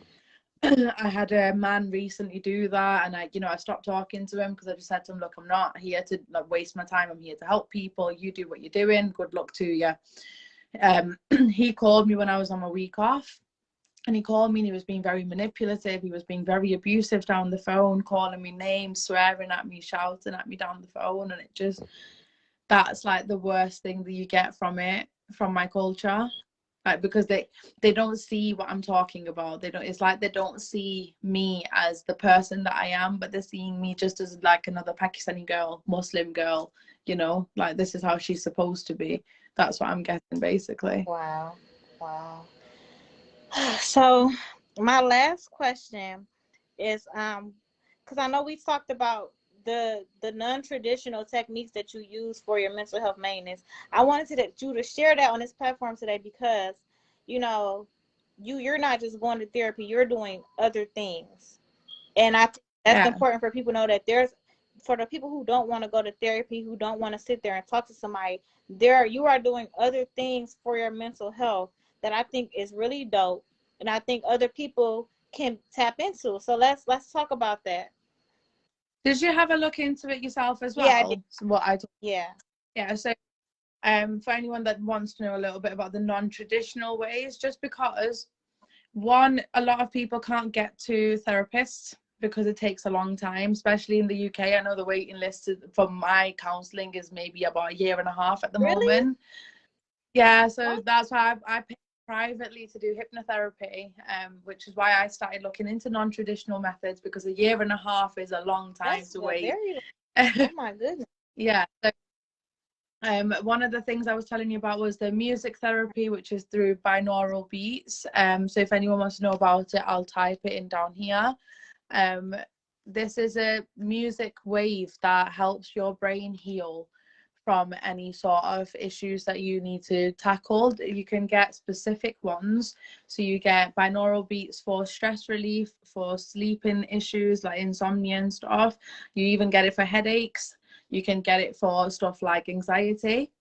I had a man recently do that, and I stopped talking to him because I just said to him, look, I'm not here to like waste my time. I'm here to help people. You do what you're doing. Good luck to you. He called me when I was on my week off, and he called me and he was being very manipulative. He was being very abusive down the phone, calling me names, swearing at me, shouting at me down the phone. And it just, that's like the worst thing that you get from it, from my culture. Like, because they don't see what I'm talking about. They don't, it's like they don't see me as the person that I am, but they're seeing me just as like another Pakistani girl, Muslim girl, you know, like this is how she's supposed to be. That's what I'm getting, basically. Wow. Wow. So my last question is because I know we talked about the non-traditional techniques that you use for your mental health maintenance. I wanted you to share that on this platform today because you know you're not just going to therapy, you're doing other things. And I think that's Yeah. important for people to know that there's, for the people who don't want to go to therapy, who don't want to sit there and talk to somebody, you are doing other things for your mental health that I think is really dope, and I think other people can tap into. So let's talk about that. Did you have a look into it yourself as Yeah, I did. well? So what I Yeah. yeah, so for anyone that wants to know a little bit about the non-traditional ways, just because one, a lot of people can't get to therapists because it takes a long time, especially in the UK. I know the waiting list for my counselling is maybe about a year and a half at the Really? moment. Yeah, so What? that's why I pay privately to do hypnotherapy, which is why I started looking into non-traditional methods, because a year and a half is a long time That's to a wait. very, oh my goodness. Yeah. So, one of the things I was telling you about was the music therapy, which is through binaural beats. So if anyone wants to know about it, I'll type it in down here. Um, this is a music wave that helps your brain heal from any sort of issues that you need to tackle. You can get specific ones. So you get binaural beats for stress relief, for sleeping issues like insomnia and stuff. You even get it for headaches. You can get it for stuff like anxiety.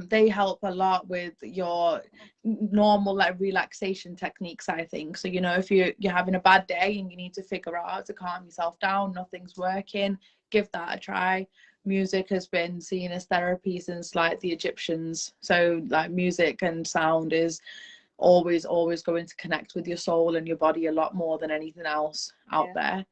They help a lot with your normal like relaxation techniques, I think. So, you know, if you're having a bad day and you need to figure out how to calm yourself down, nothing's working, give that a try. Music has been seen as therapy since like the Egyptians. So like music and sound is always going to connect with your soul and your body a lot more than anything else out Yeah. there.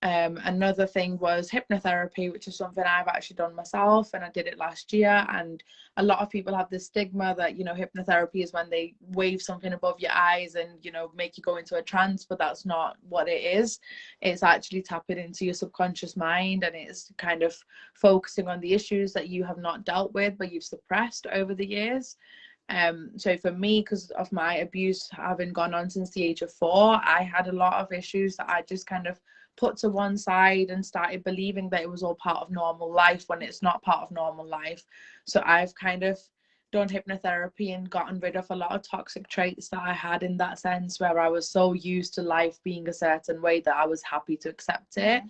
Another thing was hypnotherapy, which is something I've actually done myself, and I did it last year. And a lot of people have this stigma that, you know, hypnotherapy is when they wave something above your eyes and, you know, make you go into a trance, but that's not what it is. It's actually tapping into your subconscious mind, and it's kind of focusing on the issues that you have not dealt with, but you've suppressed over the years. So for me, because of my abuse having gone on since the age of 4, I had a lot of issues that I just kind of put to one side and started believing that it was all part of normal life when it's not part of normal life. So I've kind of done hypnotherapy and gotten rid of a lot of toxic traits that I had, in that sense, where I was so used to life being a certain way that I was happy to accept it.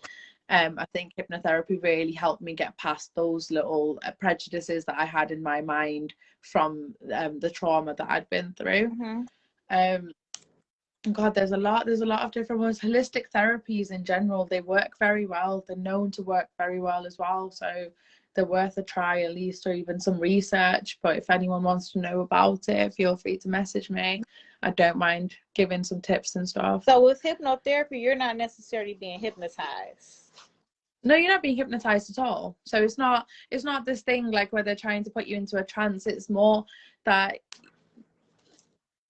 I think hypnotherapy really helped me get past those little prejudices that I had in my mind from the trauma that I'd been through. Mm-hmm. Um, God, there's a lot of different ones. Holistic therapies in general, they work very well. They're known to work very well as well. So they're worth a try at least, or even some research. But if anyone wants to know about it, feel free to message me. I don't mind giving some tips and stuff. So with hypnotherapy, you're not necessarily being hypnotized. No, you're not being hypnotized at all. So it's not this thing like where they're trying to put you into a trance. It's more that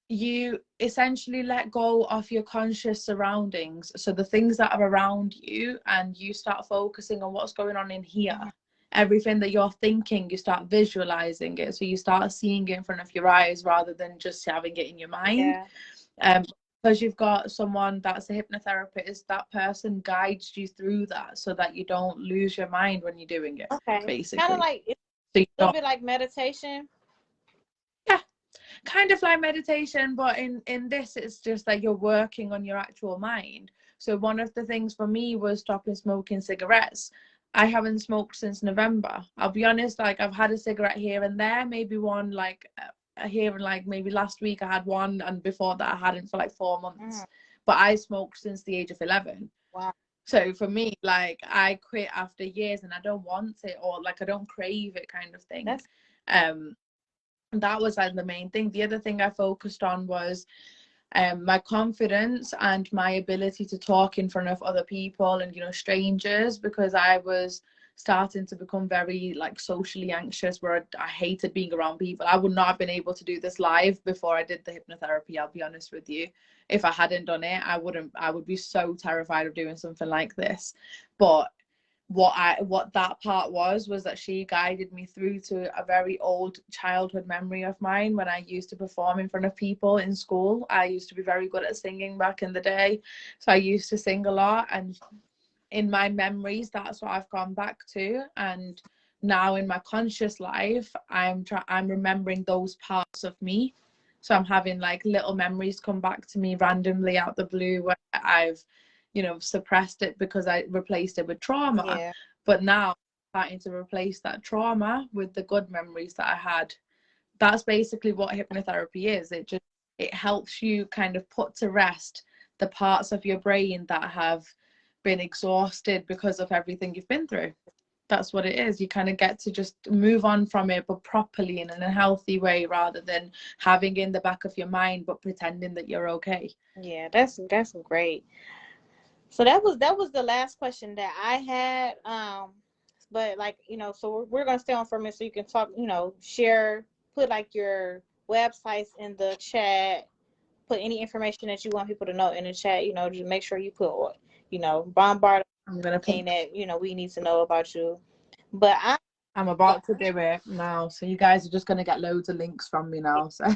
you essentially let go of your conscious surroundings, so the things that are around you, and you start focusing on what's going on in here. Mm-hmm. Everything that you're thinking, you start visualizing it, so you start seeing it in front of your eyes rather than just having it in your mind. Yeah. um because you've got someone that's a hypnotherapist, that person guides you through that so that you don't lose your mind when you're doing it, Okay. Kind of basically. like, it's So you a little don't, bit like meditation. yeah, kind of like meditation, but in this it's just like you're working on your actual mind. So one of the things for me was stopping smoking cigarettes. I haven't smoked since November. I'll be honest, like I've had a cigarette here and there, maybe one like here and like maybe last week I had one, and before that I hadn't for like 4 months. Mm. But I smoked since the age of 11. Wow. So for me, like I quit after years and I don't want it, or like I don't crave it, kind of thing. That's um that was like the main thing. The other thing I focused on was my confidence and my ability to talk in front of other people and, you know, strangers, because I was starting to become very like socially anxious, where I hated being around people. I would not have been able to do this live before I did the hypnotherapy, I'll be honest with you. If I hadn't done it, I would be so terrified of doing something like this. But what that part was that she guided me through to a very old childhood memory of mine when I used to perform in front of people in school. I used to be very good at singing back in the day, so I used to sing a lot, and in my memories that's what I've gone back to. And now in my conscious life, I'm remembering those parts of me. So I'm having like little memories come back to me randomly out the blue, where I've, you know, suppressed it because I replaced it with trauma. Yeah. But now I'm starting to replace that trauma with the good memories that I had. That's basically what hypnotherapy is. It helps you kind of put to rest the parts of your brain that have been exhausted because of everything you've been through. That's what it is. You kind of get to just move on from it, but properly and in a healthy way, rather than having in the back of your mind but pretending that you're okay. Yeah, that's great. So that was the last question that I had. But like, you know, so we're gonna stay on for a minute so you can talk, you know, share, put like your websites in the chat, put any information that you want people to know in the chat, you know, just make sure you put, you know, bombard I'm gonna anything put that, you know, we need to know about you. But I'm about to do it now, so you guys are just gonna get loads of links from me now. So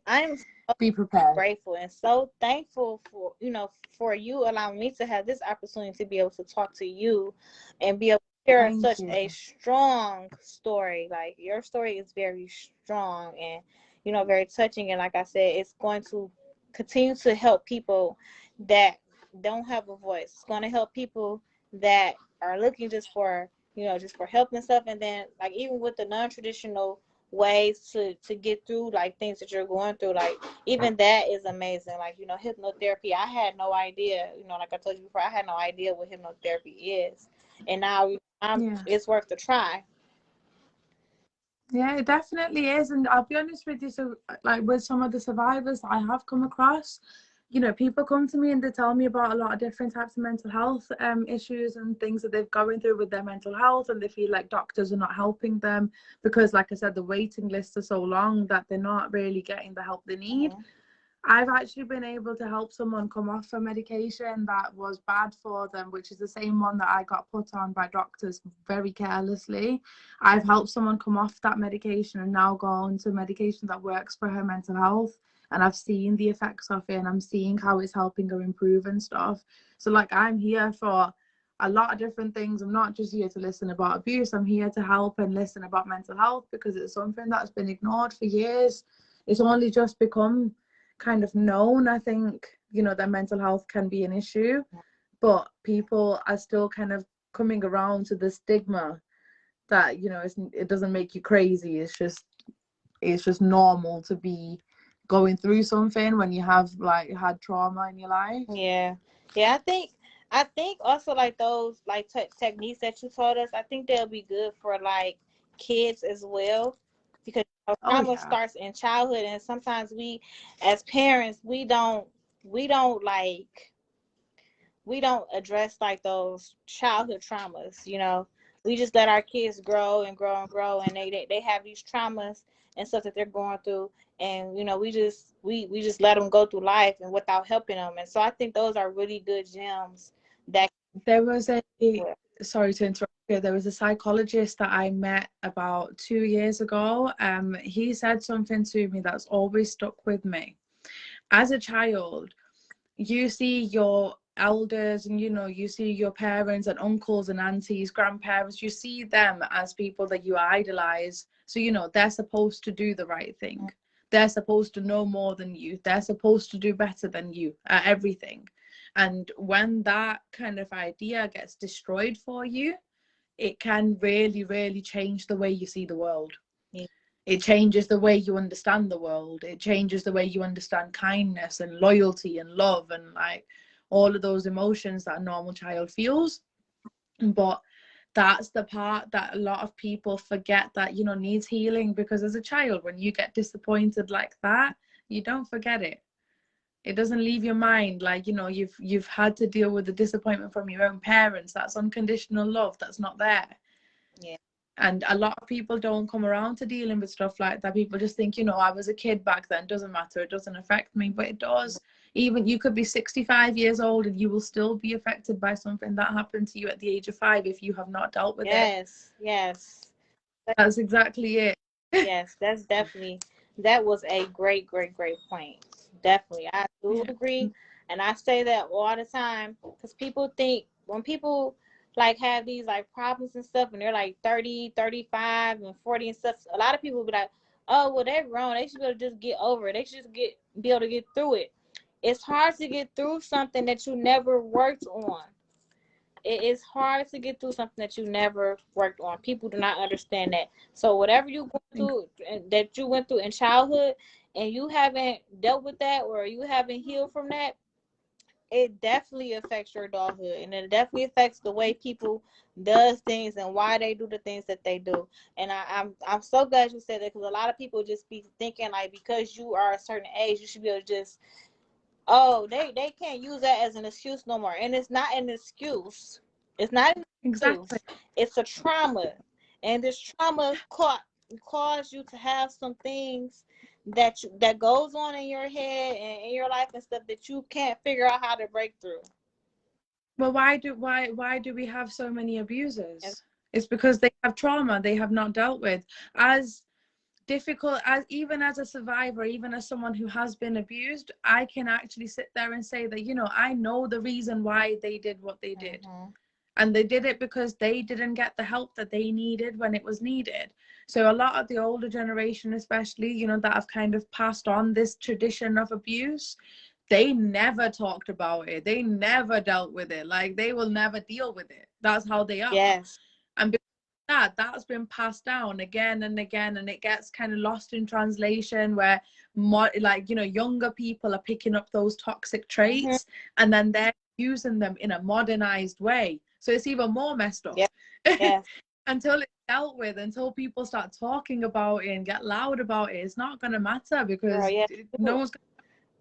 I'm be prepared. grateful and so thankful for, you know, for you allowing me to have this opportunity to be able to talk to you and be able to share Thank such you. a strong story. Like, your story is very strong and, you know, very touching, and like I said, it's going to continue to help people that don't have a voice. It's going to help people that are looking just for, you know, just for help and stuff. And then like, even with the non-traditional ways to get through like things that you're going through, like even that is amazing. Like, you know, hypnotherapy, I had no idea, you know, like I told you before, I had no idea what hypnotherapy is, and now Yeah. it's worth the try. Yeah, it definitely is. And I'll be honest with you, so like with some of the survivors I have come across, you know, people come to me and they tell me about a lot of different types of mental health issues and things that they've going through with their mental health, and they feel like doctors are not helping them because, like I said, the waiting lists are so long that they're not really getting the help they need. Mm-hmm. I've actually been able to help someone come off a medication that was bad for them, which is the same one that I got put on by doctors very carelessly. I've helped someone come off that medication and now go on to medication that works for her mental health. And I've seen the effects of it, and I'm seeing how it's helping her improve and stuff. So, like, I'm here for a lot of different things. I'm not just here to listen about abuse. I'm here to help and listen about mental health because it's something that's been ignored for years. It's only just become kind of known, I think, you know, that mental health can be an issue, but people are still kind of coming around to the stigma that, you know, it doesn't make you crazy. It's just normal to be going through something when you have like had trauma in your life. Yeah, yeah. I think also like those like techniques that you taught us. I think they'll be good for like kids as well, because you know, Oh trauma yeah. starts in childhood, and sometimes we, as parents, we don't like we don't address like those childhood traumas. You know, we just let our kids grow and grow and grow, and they have these traumas and stuff that they're going through, and you know, we just let them go through life and without helping them. And so I think those are really good gems that. There was a Sorry to interrupt you. There was a psychologist that I met about 2 years ago. He said something to me that's always stuck with me. As a child, you see your elders, and you know, you see your parents and uncles and aunties, grandparents, you see them as people that you idolize. So, you know, they're supposed to do the right thing. They're supposed to know more than you. They're supposed to do better than you at everything. And when that kind of idea gets destroyed for you, it can really, really change the way you see the world. Yeah. It changes the way you understand the world. It changes the way you understand kindness and loyalty and love and like all of those emotions that a normal child feels. But that's the part that a lot of people forget that, you know, needs healing. Because as a child, when you get disappointed like that, you don't forget it. It doesn't leave your mind. Like, you know, you've had to deal with the disappointment from your own parents. That's unconditional love that's not there. Yeah. And a lot of people don't come around to dealing with stuff like that. People just think, you know, I was a kid back then, doesn't matter, it doesn't affect me. But it does. Even you could be 65 years old and you will still be affected by something that happened to you at the age of 5 if you have not dealt with it. Yes, yes. That's exactly it. Yes, that's definitely, that was a great, great, great point. Definitely. I do Yeah, agree. And I say that all the time because people think when people like have these like problems and stuff and they're like 30, 35, and 40 and stuff, a lot of people be like, oh, well, they're grown. They should be able to just get over it. They should just be able to get through it. It's hard to get through something that you never worked on. It is hard to get through something that you never worked on. People do not understand that. So whatever you go through that you went through in childhood and you haven't dealt with that or you haven't healed from that, it definitely affects your adulthood and it definitely affects the way people does things and why they do the things that they do. And I'm so glad you said that because a lot of people just be thinking like because you are a certain age you should be able to just oh, they can't use that as an excuse no more. And it's not an excuse. It's not an exactly. excuse. It's a trauma. And this trauma caused you to have some things that goes on in your head and in your life and stuff that you can't figure out how to break through. Well, why do we have so many And, abusers? It's because they have trauma they have not dealt with. As difficult as, even as a survivor, even as someone who has been abused, I can actually sit there and say that, you know, I know the reason why they did what they did. mm-hmm. And they did it because they didn't get the help that they needed when it was needed. So a lot of the older generation, especially, you know, that have kind of passed on this tradition of abuse, they never talked about it. They never dealt with it. Like, they will never deal with it. That's how they are. Yes. And because that's been passed down again and again, and it gets kind of lost in translation where like, you know, younger people are picking up those toxic Mm-hmm. traits and then they're using them in a modernized way. So it's even more messed up. Yeah. Yes. Until it's dealt with, until people start talking about it and get loud about it, it's not going to matter Girl, because yeah. no one's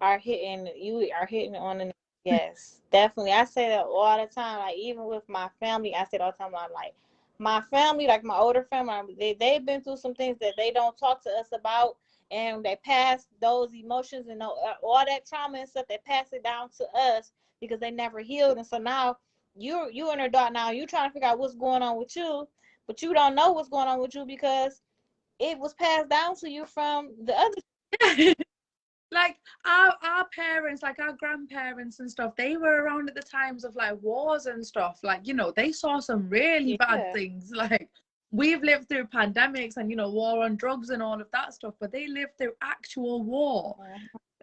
You are hitting on the yes, definitely. I say that all the time. Like even with my family, I say it all the time. I'm like my family, like my older family, they've been through some things that they don't talk to us about, and they pass those emotions and all that trauma and stuff. They pass it down to us because they never healed, and so now you an adult now. You trying to figure out what's going on with you, but you don't know what's going on with you because it was passed down to you from the other. like our parents, like our grandparents and stuff, they were around at the times of like wars and stuff. Like, you know, they saw some really bad Yeah. things. Like, we've lived through pandemics and, you know, war on drugs and all of that stuff, but they lived through actual war.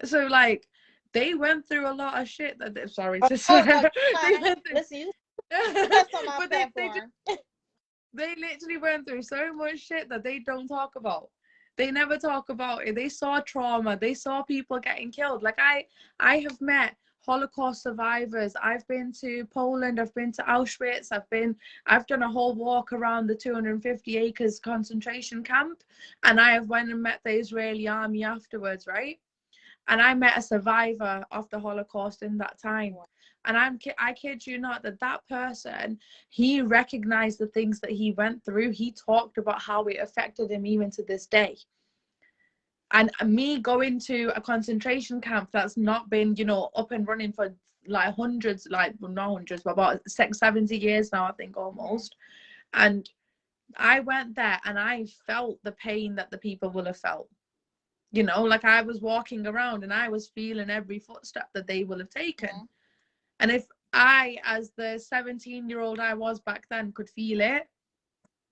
So like, they went through a lot of shit that sorry to Oh swear. no, you They fine. went through Listen, you that's on my but platform. they literally went through so much shit that they don't talk about. They never talk about it. They saw trauma. They saw people getting killed. Like, I have met Holocaust survivors. I've been to Poland. I've been to Auschwitz. I've done a whole walk around the 250 acres concentration camp, and I have went and met the Israeli army afterwards, right? And I met a survivor of the Holocaust in that time. And I kid you not, that person, he recognized the things that he went through. He talked about how it affected him even to this day. And me going to a concentration camp that's not been, you know, up and running for like hundreds, like, well, not hundreds, but about 70 years now, I think, almost. And I went there and I felt the pain that the people will have felt. You know, like, I was walking around and I was feeling every footstep that they will have taken. And if I, as the 17-year-old I was back then, could feel it,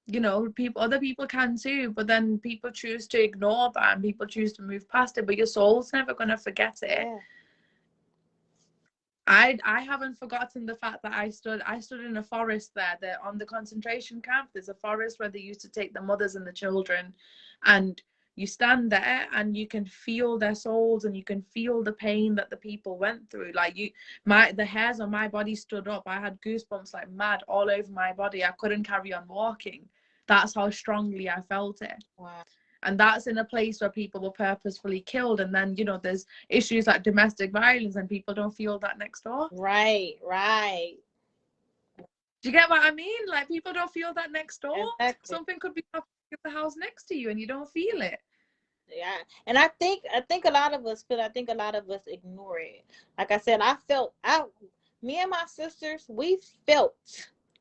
you know, other people can too. But then people choose to ignore that and people choose to move past it. But your soul's never going to forget it. Yeah. I haven't forgotten the fact that I stood in a forest there. On the concentration camp, there's a forest where they used to take the mothers and the children, and you stand there and you can feel their souls and you can feel the pain that the people went through. Like the hairs on my body stood up. I had goosebumps like mad all over my body. I couldn't carry on walking. That's how strongly I felt it. Wow. And that's in a place where people were purposefully killed. And then, you know, there's issues like domestic violence and people don't feel that next door. Right. Do you get what I mean? Like, people don't feel that next door. Exactly. Something could be happening at the house next to you and you don't feel it. Yeah, and I think a lot of us feel. I think a lot of us ignore it. Like I said, me and my sisters, we felt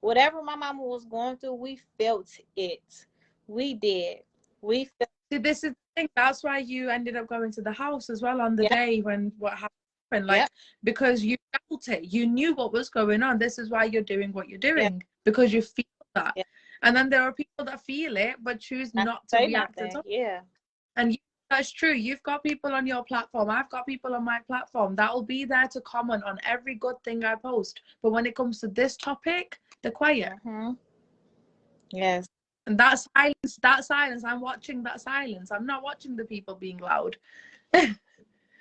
whatever my mama was going through. We felt it. We did. We felt. See, this is the thing. That's why you ended up going to the house as well on the day when what happened. Like, because you felt it. You knew what was going on. This is why you're doing what you're doing, because you feel that. And then there are people that feel it but choose not to react at all. Yeah. And that's true. You've got people on your platform. I've got people on my platform that will be there to comment on every good thing I post. But when it comes to this topic, they're quiet. Yes. And that silence, I'm watching that silence. I'm not watching the people being loud.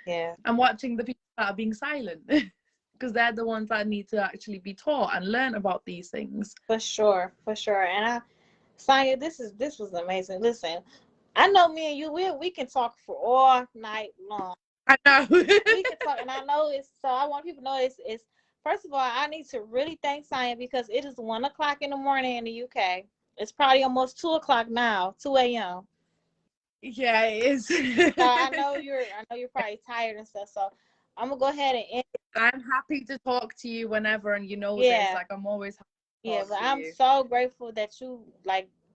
Yeah. I'm watching the people that are being silent. Because they're the ones that need to actually be taught and learn about these things. For sure. And Sonia, this was amazing. Listen, I know me and you, we can talk for all night long. I know. We can talk, and I know I want people to know it's first of all, I need to really thank Sonia because it is 1 o'clock in the morning in the UK. It's probably almost 2 o'clock now, 2 a.m. Yeah, it is. So I know you're probably tired and stuff. So I'm gonna go ahead and end. I'm happy to talk to you whenever, and you know this. Like, I'm always happy to talk but to I'm you. so grateful that you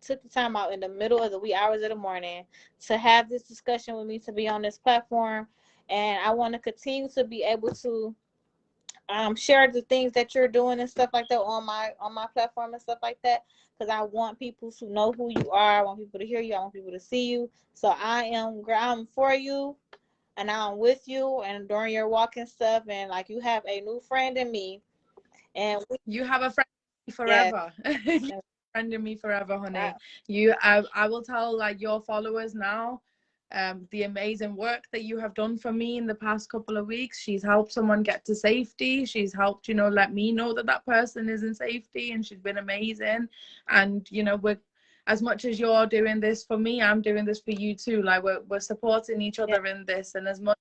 took the time out in the middle of the wee hours of the morning to have this discussion with me, to be on this platform. And I want to continue to be able to share the things that you're doing and stuff like that on my platform and stuff like that, because I want people to know who you are. I want people to hear you. I want people to see you. So I'm for you, and I'm with you, and during your walk and stuff, and like you have a new friend in me, and you have a friend in me forever. You have a friend in me forever, honey. I will tell like your followers now the amazing work that you have done for me in the past couple of weeks. She's helped someone get to safety. She's helped, let me know that person is in safety, and she's been amazing. And we're, as much as you're doing this for me, I'm doing this for you too. Like, we're supporting each other in this, and as much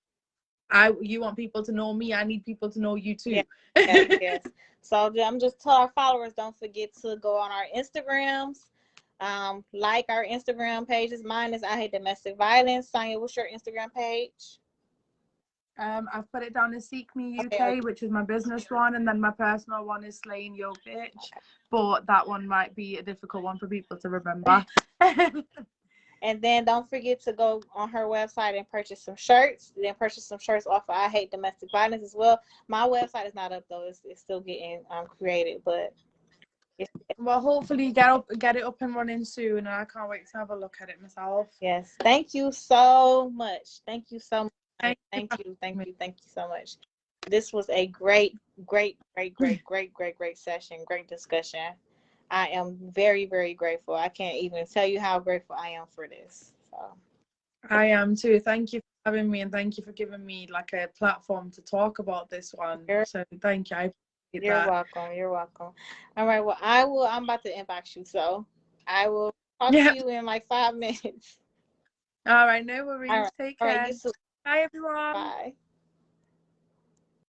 you want people to know me, I need people to know you too. Yes. So I'm just telling our followers, don't forget to go on our Instagrams. Like our Instagram pages. Mine is I Hate Domestic Violence. Sonia, what's your Instagram page? I've put it down as Seek Me UK, which is my business one, and then my personal one is Slaying Your Bitch. But that one might be a difficult one for people to remember. And then don't forget to go on her website and purchase some shirts. Then purchase some shirts off of I Hate Domestic Violence as well. My website is not up though; it's still getting created, but. Well, hopefully get it up and running soon, and I can't wait to have a look at it myself. Yes, thank you so much. Thank you so much. Thank you so much. This was a great session, great discussion. I am very, very grateful. I can't even tell you how grateful I am for this. So I am too. Thank you for having me, and thank you for giving me like a platform to talk about this one. So thank you. You're welcome. All right. Well, I'm about to inbox you, so I will talk to you in like 5 minutes. All right. No worries. All right. Take care. All right, you too. Bye, everyone. Bye.